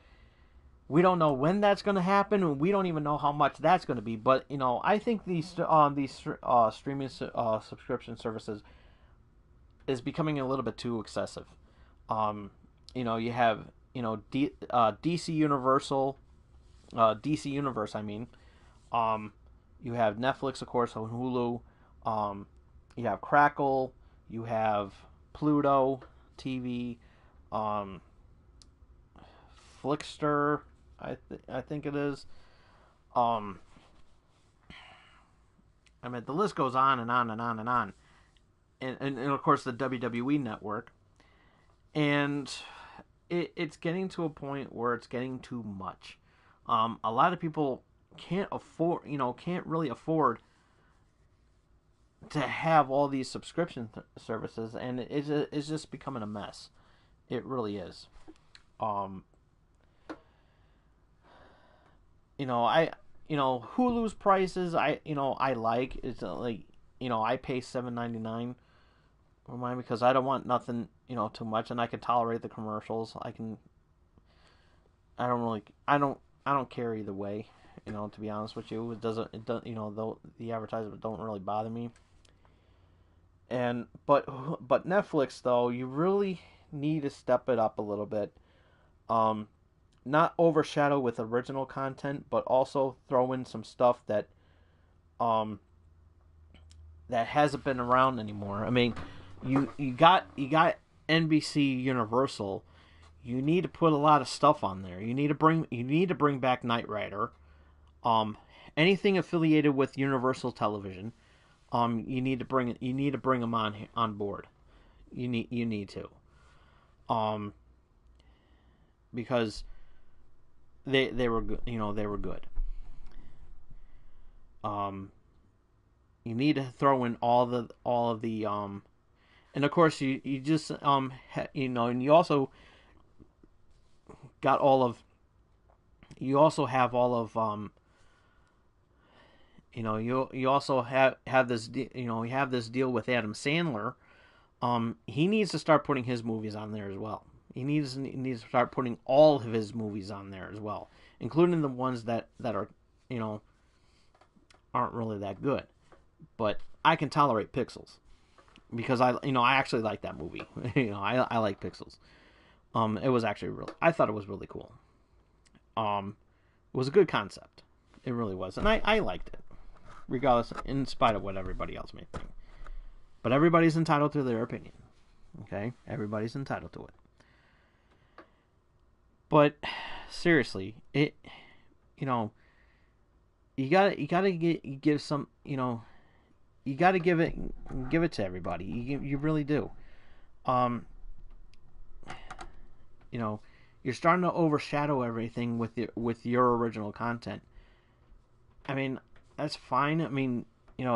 We don't know when that's going to happen, and we don't even know how much that's going to be. But I think these streaming subscription services is becoming a little bit too excessive. You have DC Universal, DC Universe. I mean, you have Netflix, of course, on Hulu. You have Crackle. You have Pluto TV. Flickster, I think it is. I mean, the list goes on and on and on and on. And of course, the WWE Network. And it's getting to a point where it's getting too much. A lot of people can't really afford to have all these subscription services, and it's just becoming a mess. It really is. Hulu's prices I like. It's like I pay $7.99 for mine because I don't want nothing too much, and I can tolerate the commercials. I don't care either way. To be honest with you, it doesn't though the advertisements don't really bother me. But Netflix, though, you really need to step it up a little bit. Not overshadow with original content, but also throw in some stuff that hasn't been around anymore. I mean, you got NBC Universal. You need to put a lot of stuff on there. You need to bring back Knight Rider. Anything affiliated with Universal Television. You need to bring them on board. You need to. Because they were good. They were good. You need to throw in all of the and of course you just and you also got all of you also have all of you also have this you have this deal with Adam Sandler. He needs to start putting his movies on there as well. He needs to start putting all of his movies on there as well, including the ones that are aren't really that good. But I can tolerate Pixels because I actually like that movie. I like Pixels. It was actually I thought it was really cool. It was a good concept. It really was, and I liked it, regardless, in spite of what everybody else may think. But everybody's entitled to their opinion. Okay, everybody's entitled to it. But seriously, you gotta give some, you you got to give it to everybody. You really do. Um, you know, you're starting to overshadow everything with your original content. I mean, that's fine. I mean,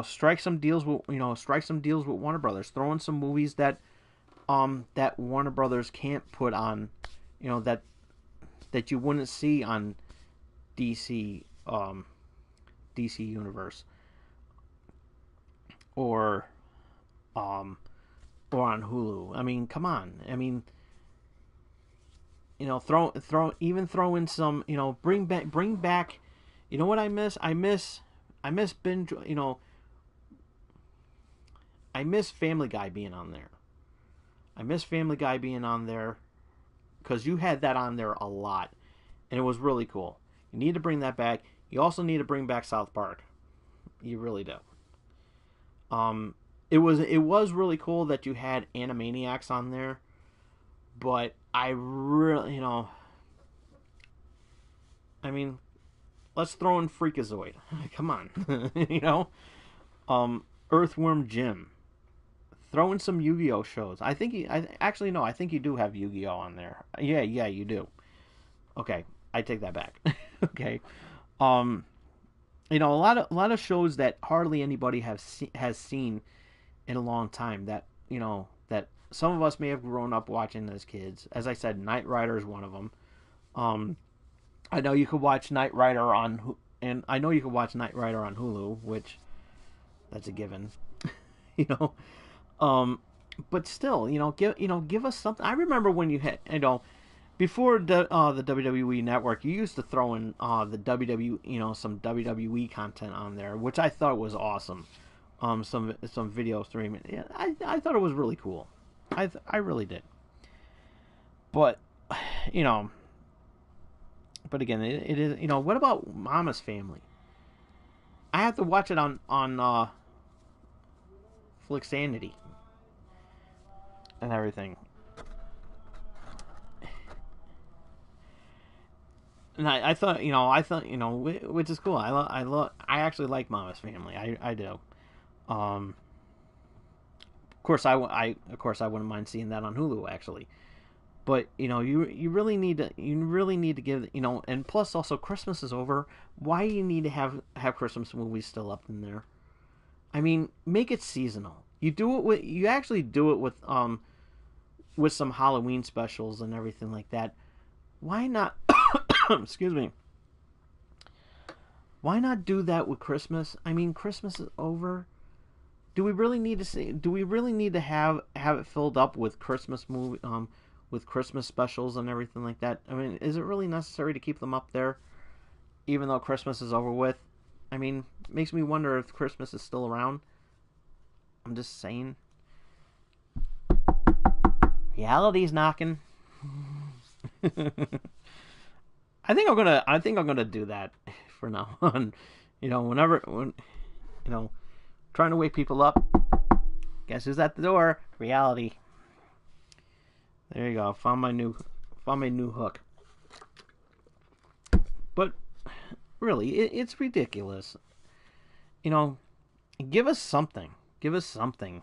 strike some deals with Warner Brothers. Throw in some movies that Warner Brothers can't put on, that you wouldn't see on DC DC Universe or or on Hulu. I mean, come on. I mean, throw in some, bring back. You know what I miss? I miss binge. I miss Family Guy being on there. I miss Family Guy being on there because you had that on there a lot, and it was really cool. You need to bring that back. You also need to bring back South Park. You really do. It was really cool that you had Animaniacs on there, but I really, I mean, let's throw in Freakazoid. Come on, Earthworm Jim. Throw in some Yu-Gi-Oh shows. I think actually no. I think you do have Yu-Gi-Oh on there. Yeah, you do. Okay, I take that back. Okay, a lot of shows that hardly anybody has seen in a long time. That some of us may have grown up watching as kids. As I said, Knight Rider is one of them. I know you could watch Knight Rider and I know you could watch Knight Rider on Hulu, which that's a given. you know, but still, give us something. I remember when you had, before the WWE Network, you used to throw in the WWE, some WWE content on there, which I thought was awesome. Some video streaming. Yeah, I thought it was really cool. I really did. But but again, it is. What about Mama's Family? I have to watch it on Flixanity and everything. And I thought, which is cool. I actually like Mama's Family. I do. Of course, I wouldn't mind seeing that on Hulu actually. But you really need to give, and plus also Christmas is over. Why do you need to have Christmas movies still up in there? I mean, make it seasonal. You actually do it with some Halloween specials and everything like that. Why not? Excuse me. Why not do that with Christmas? I mean, Christmas is over. Do we really need to see? Do we really need to have it filled up with Christmas with Christmas specials and everything like that? I mean, is it really necessary to keep them up there, even though Christmas is over with? I mean, it makes me wonder if Christmas is still around. I'm just saying. Reality's knocking. I think I'm gonna do that for now on. Trying to wake people up. Guess who's at the door? Reality. There you go. Found my new hook. But really, it's ridiculous. Give us something. Give us something.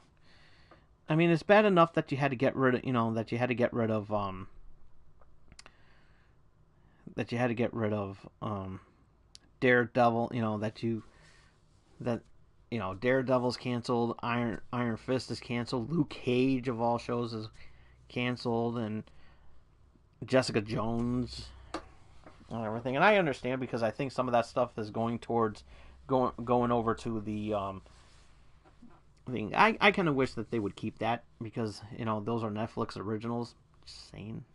I mean, it's bad enough that you had to get rid of, Daredevil. Daredevil's canceled. Iron Fist is canceled. Luke Cage of all shows is canceled, and Jessica Jones and everything. And I understand, because I think some of that stuff is going over to the thing. I kind of wish that they would keep that, because those are Netflix originals. Just saying.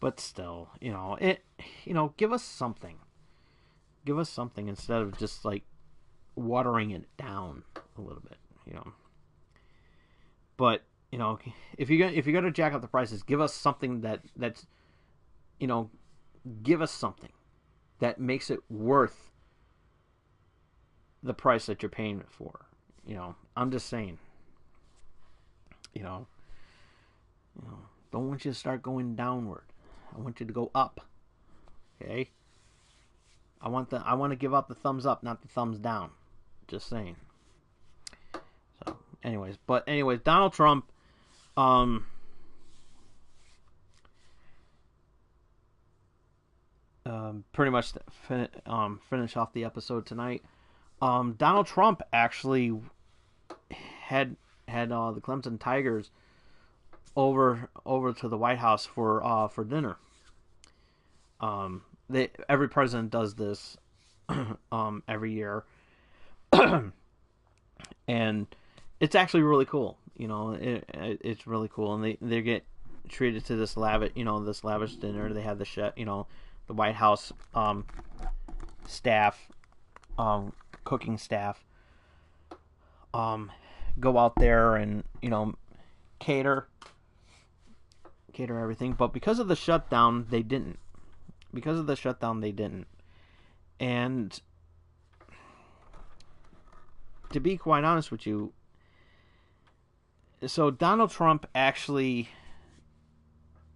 But still, give us something. Give us something instead of just like watering it down a little bit, But if you're gonna jack up the prices, give us something that's give us something that makes it worth the price that you're paying it for. I'm just saying. Don't want you to start going downward. I want you to go up. Okay. I want to give out the thumbs up, not the thumbs down. Just saying. anyways, Donald Trump, pretty much finish off the episode tonight. Donald Trump actually had the Clemson Tigers over to the White House for dinner. Every president does this every year, and it's actually really cool. It's really cool, and they get treated to this lavish dinner. They have the chef, the White House staff, cooking staff, go out there and cater everything. But because of the shutdown, they didn't. And to be quite honest with you, so Donald Trump actually,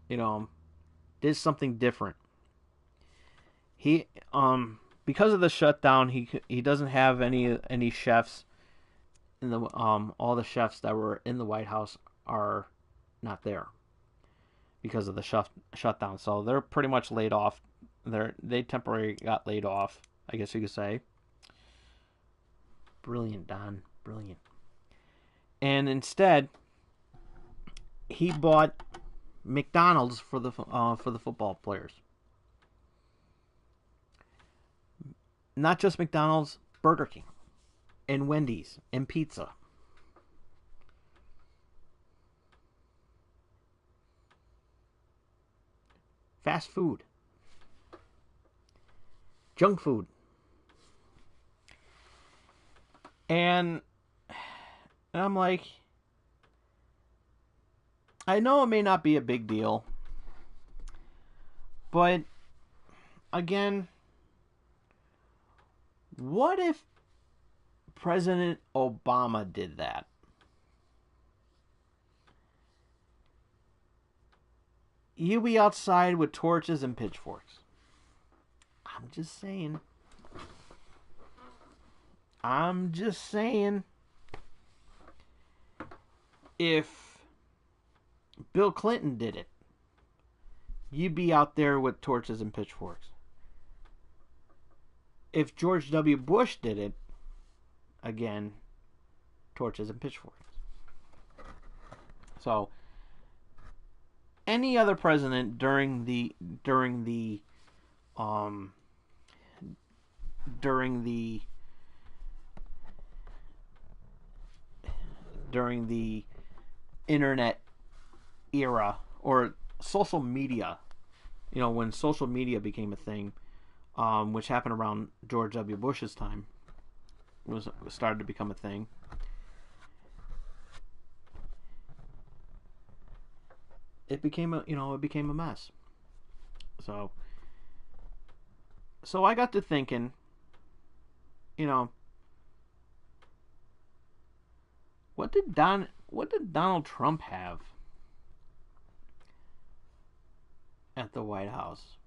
did something different. He, because of the shutdown, he doesn't have any chefs in the all the chefs that were in the White House are not there because of the shutdown. So they're pretty much laid off. They temporarily got laid off, I guess you could say. Brilliant, Don. Brilliant. And instead, he bought McDonald's for the football players. Not just McDonald's, Burger King, and Wendy's, and pizza. Fast food. Junk food. And I'm like, I know it may not be a big deal, but again, what if President Obama did that? You be outside with torches and pitchforks. I'm just saying. If Bill Clinton did it, you'd be out there with torches and pitchforks. If George W. Bush did it, again, torches and pitchforks. So, any other president during the internet era or social media, when social media became a thing, which happened around George W. Bush's time, was started to become a thing. It became a mess. So I got to thinking, what did Donald Trump have at the White House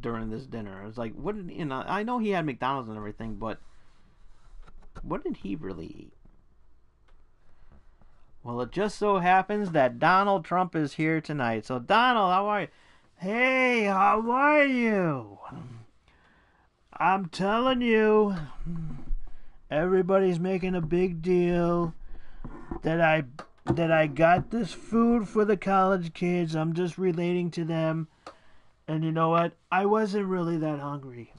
during this dinner? It's like, what did I know he had McDonald's and everything, but what did he really eat? Well, it just so happens that Donald Trump is here tonight. So, Donald, how are you? Hey, how are you? I'm telling you, everybody's making a big deal that I got this food for the college kids. I'm just relating to them. And you know what? I wasn't really that hungry.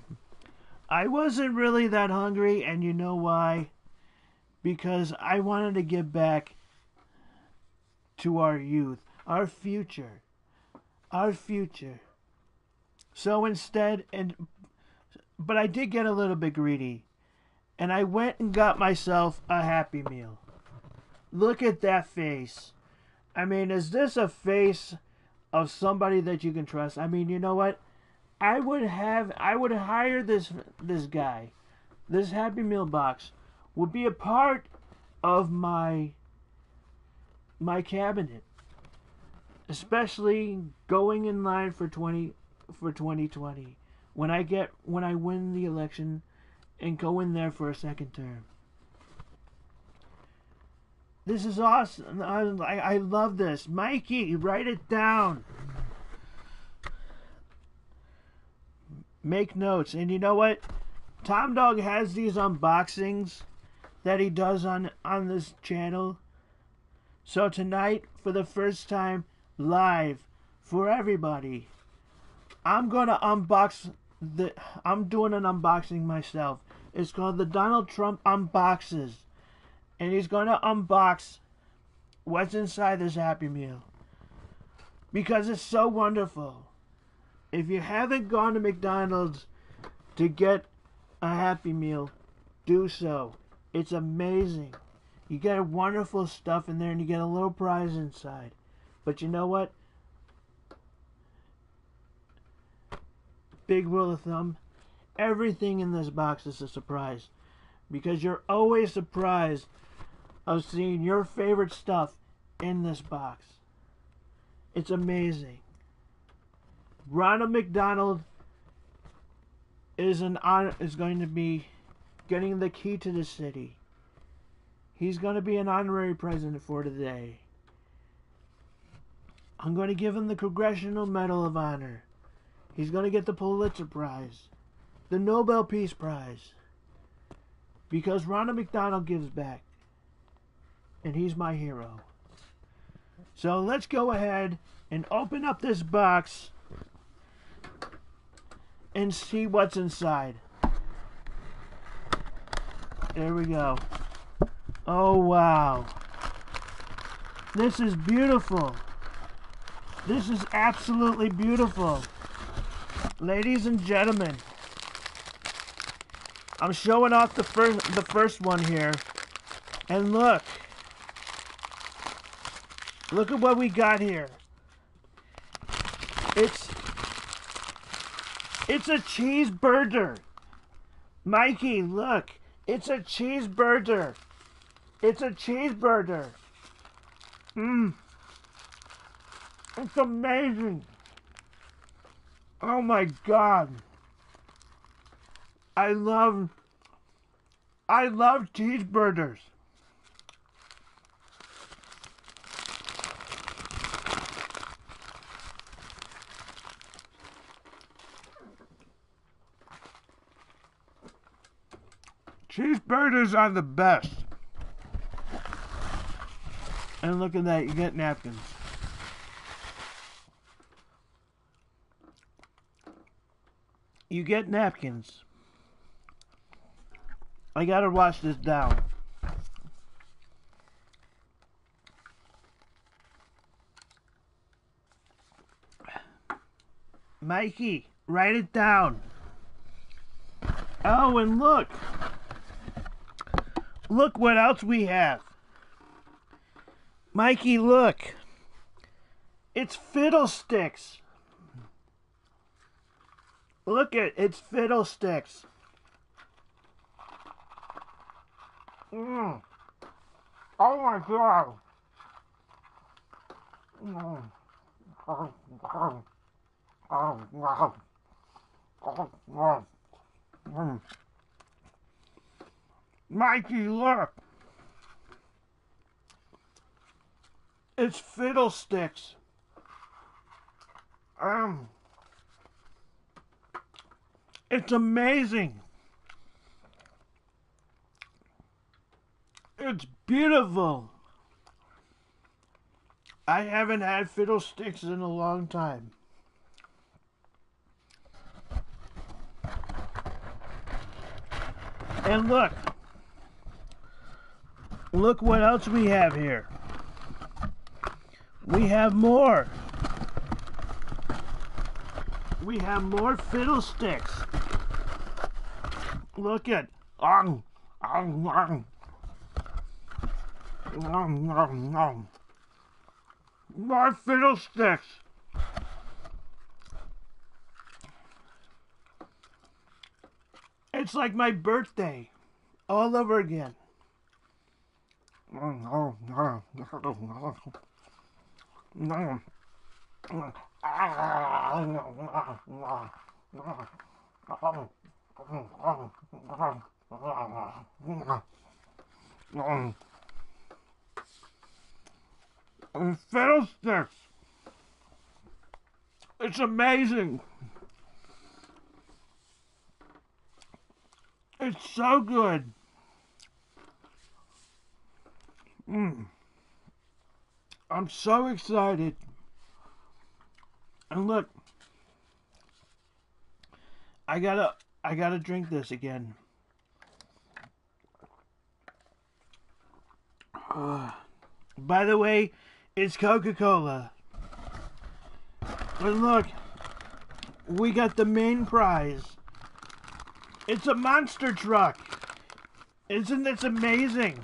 And you know why? Because I wanted to give back to our youth, our future. So instead, but I did get a little bit greedy, and I went and got myself a Happy Meal. Look at that face. I mean, is this a face of somebody that you can trust? I mean, you know what? I would hire this guy. This Happy Meal box would be a part of my cabinet, especially going in line for 2020 when I win the election and go in there for a second term. This is awesome. I love this. Mikey, write it down. Make notes. And you know what? Tom Dog has these unboxings that he does on this channel. So tonight, for the first time, live, for everybody, I'm doing an unboxing myself. It's called the Donald Trump Unboxes. And he's going to unbox what's inside this Happy Meal. Because it's so wonderful. If you haven't gone to McDonald's to get a Happy Meal, do so. It's amazing. You get wonderful stuff in there and you get a little prize inside. But you know what? Big rule of thumb. Everything in this box is a surprise. Because you're always surprised of seeing your favorite stuff in this box. It's amazing. Ronald McDonald is going to be getting the key to the city. He's going to be an honorary president for today. I'm going to give him the Congressional Medal of Honor. He's going to get the Pulitzer Prize, the Nobel Peace Prize, because Ronald McDonald gives back, and he's my hero. So let's go ahead and open up this box and see what's inside. There we go. Oh, wow. This is beautiful. This is absolutely beautiful. Ladies and gentlemen, I'm showing off the first one here. And look. Look at what we got here. It's a cheeseburger. Mikey, look. It's a cheeseburger. It's a cheeseburger. It's amazing. Oh my God. I love cheeseburgers. Cheeseburgers are the best. And look at that, you get napkins. You get napkins. I gotta wash this down. Mikey, write it down. Oh, and look. Look what else we have. Mikey, look. It's Fiddlesticks. Look it's Fiddlesticks. Oh my God. Mikey, look. It's Fiddlesticks. It's amazing. It's beautiful. I haven't had Fiddlesticks in a long time. And look. Look what else we have here. We have more. We have more Fiddlesticks. Look at more Fiddlesticks. It's like my birthday all over again. Fiddlesticks. It's amazing. It's so good. I'm so excited. And look, I gotta drink this again. By the way, it's Coca-Cola. And look, we got the main prize. It's a monster truck. Isn't this amazing?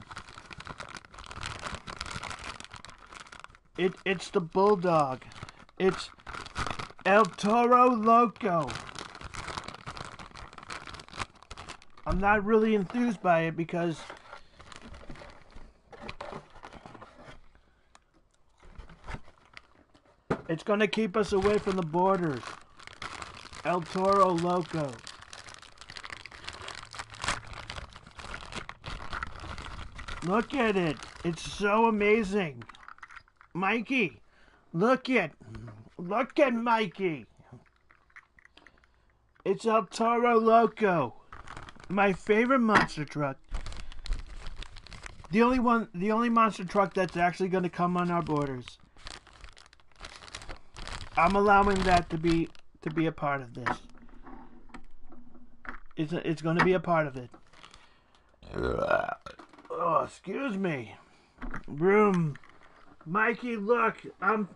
It's the Bulldog. It's El Toro Loco. I'm not really enthused by it because it's going to keep us away from the borders. El Toro Loco. Look at it. It's so amazing. Mikey, look at Mikey. It's El Toro Loco. My favorite monster truck. The only monster truck that's actually going to come on our borders. I'm allowing that to be a part of this. It's going to be a part of it. Oh, excuse me. Broom. Mikey, look. I'm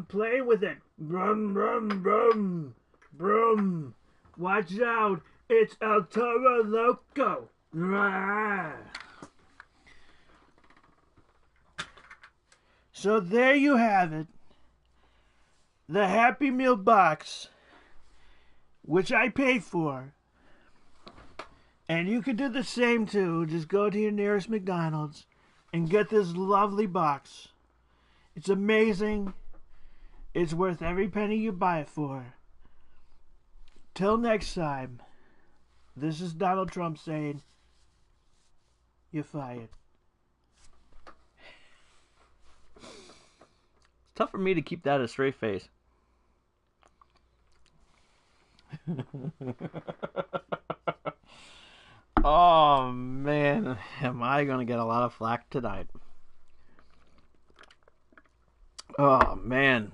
playing with it. Brum, brum, brum. Brum. Watch out. It's El Toro Loco. So there you have it. The Happy Meal box, which I pay for. And you can do the same too. Just go to your nearest McDonald's and get this lovely box. It's amazing. It's worth every penny you buy it for. Till next time, this is Donald Trump saying, you're fired. It's tough for me to keep that a straight face. Oh, man. Am I going to get a lot of flack tonight? Oh, man.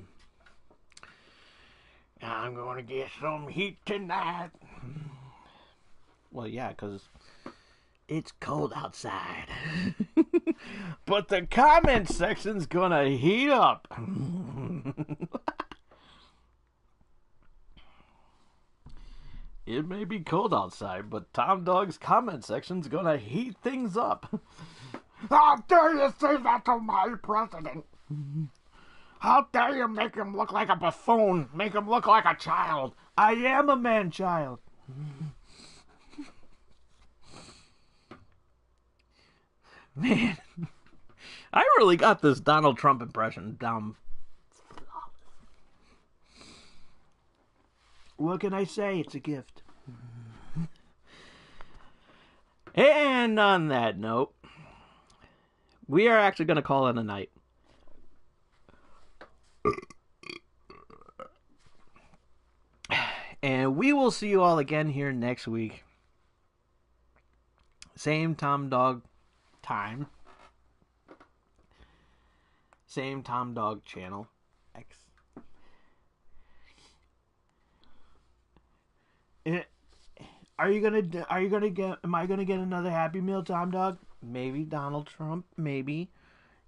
I'm going to get some heat tonight. Well, yeah, because it's cold outside. But the comment section's going to heat up. It may be cold outside, but Tom Dog's comment section's gonna heat things up. How dare you say that to my president? How dare you make him look like a buffoon? Make him look like a child. I am a man-child. Man, I really got this Donald Trump impression down. What can I say? It's a gift. And on that note, we are actually going to call it a night. And we will see you all again here next week. Same Tom Dog time. Same Tom Dog channel. X. Am I gonna get another Happy Meal, Tom Dog? Maybe Donald Trump, maybe.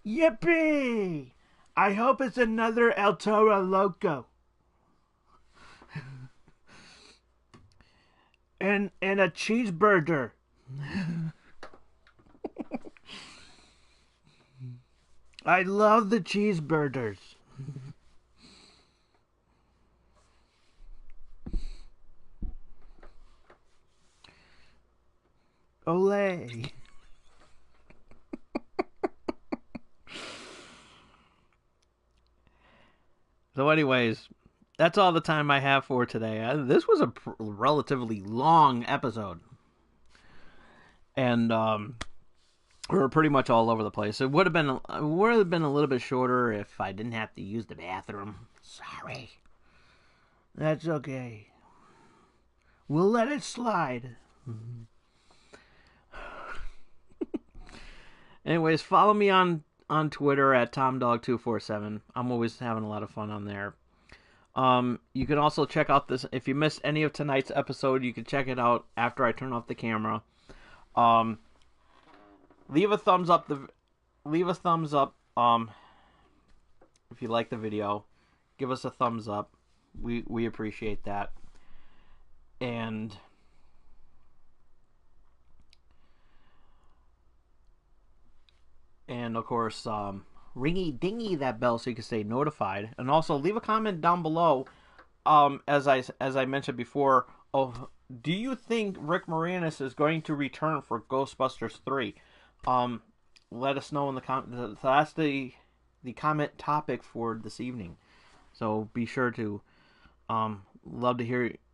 Yippee! I hope it's another El Toro Loco. and a cheeseburger. I love the cheeseburgers. Olay. So anyways, that's all the time I have for today. This was a relatively long episode. And We're pretty much all over the place. It would have been a little bit shorter if I didn't have to use the bathroom. Sorry. That's okay. We'll let it slide. Anyways, follow me on Twitter at TomDog247. I'm always having a lot of fun on there. You can also check out this. If you missed any of tonight's episode, you can check it out after I turn off the camera. Leave a thumbs up. If you like the video, give us a thumbs up. We appreciate that. And of course, ringy dingy that bell so you can stay notified. And also leave a comment down below. As I mentioned before, do you think Rick Moranis is going to return for Ghostbusters 3? Let us know in the comment. That's the comment topic for this evening. So be sure to love to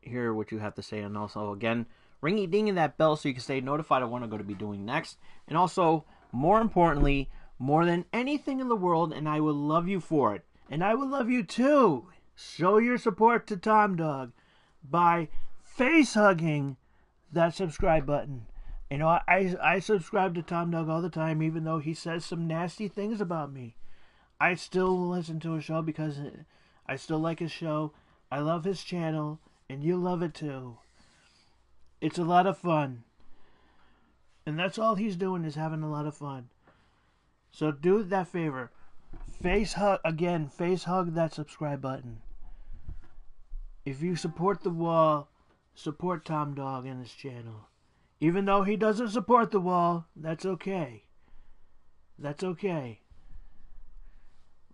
hear what you have to say. And also, again, ringy ding that bell so you can stay notified of what I'm going to be doing next. And also, more importantly, more than anything in the world, and I will love you for it, and I will love you too, show your support to Tom Dog by face hugging that subscribe button. You know, I subscribe to Tom Dog all the time, even though he says some nasty things about me. I still listen to his show because I still like his show. I love his channel, and you love it too. It's a lot of fun. And that's all he's doing, is having a lot of fun. So do that favor. Face hug that subscribe button. If you support the wall, support Tom Dog and his channel. Even though he doesn't support the wall, that's okay. That's okay.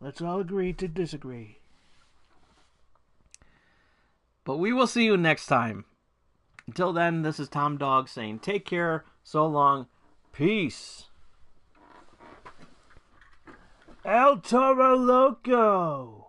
Let's all agree to disagree. But we will see you next time. Until then, this is Tom Dog saying take care, so long, peace. El Toro Loco.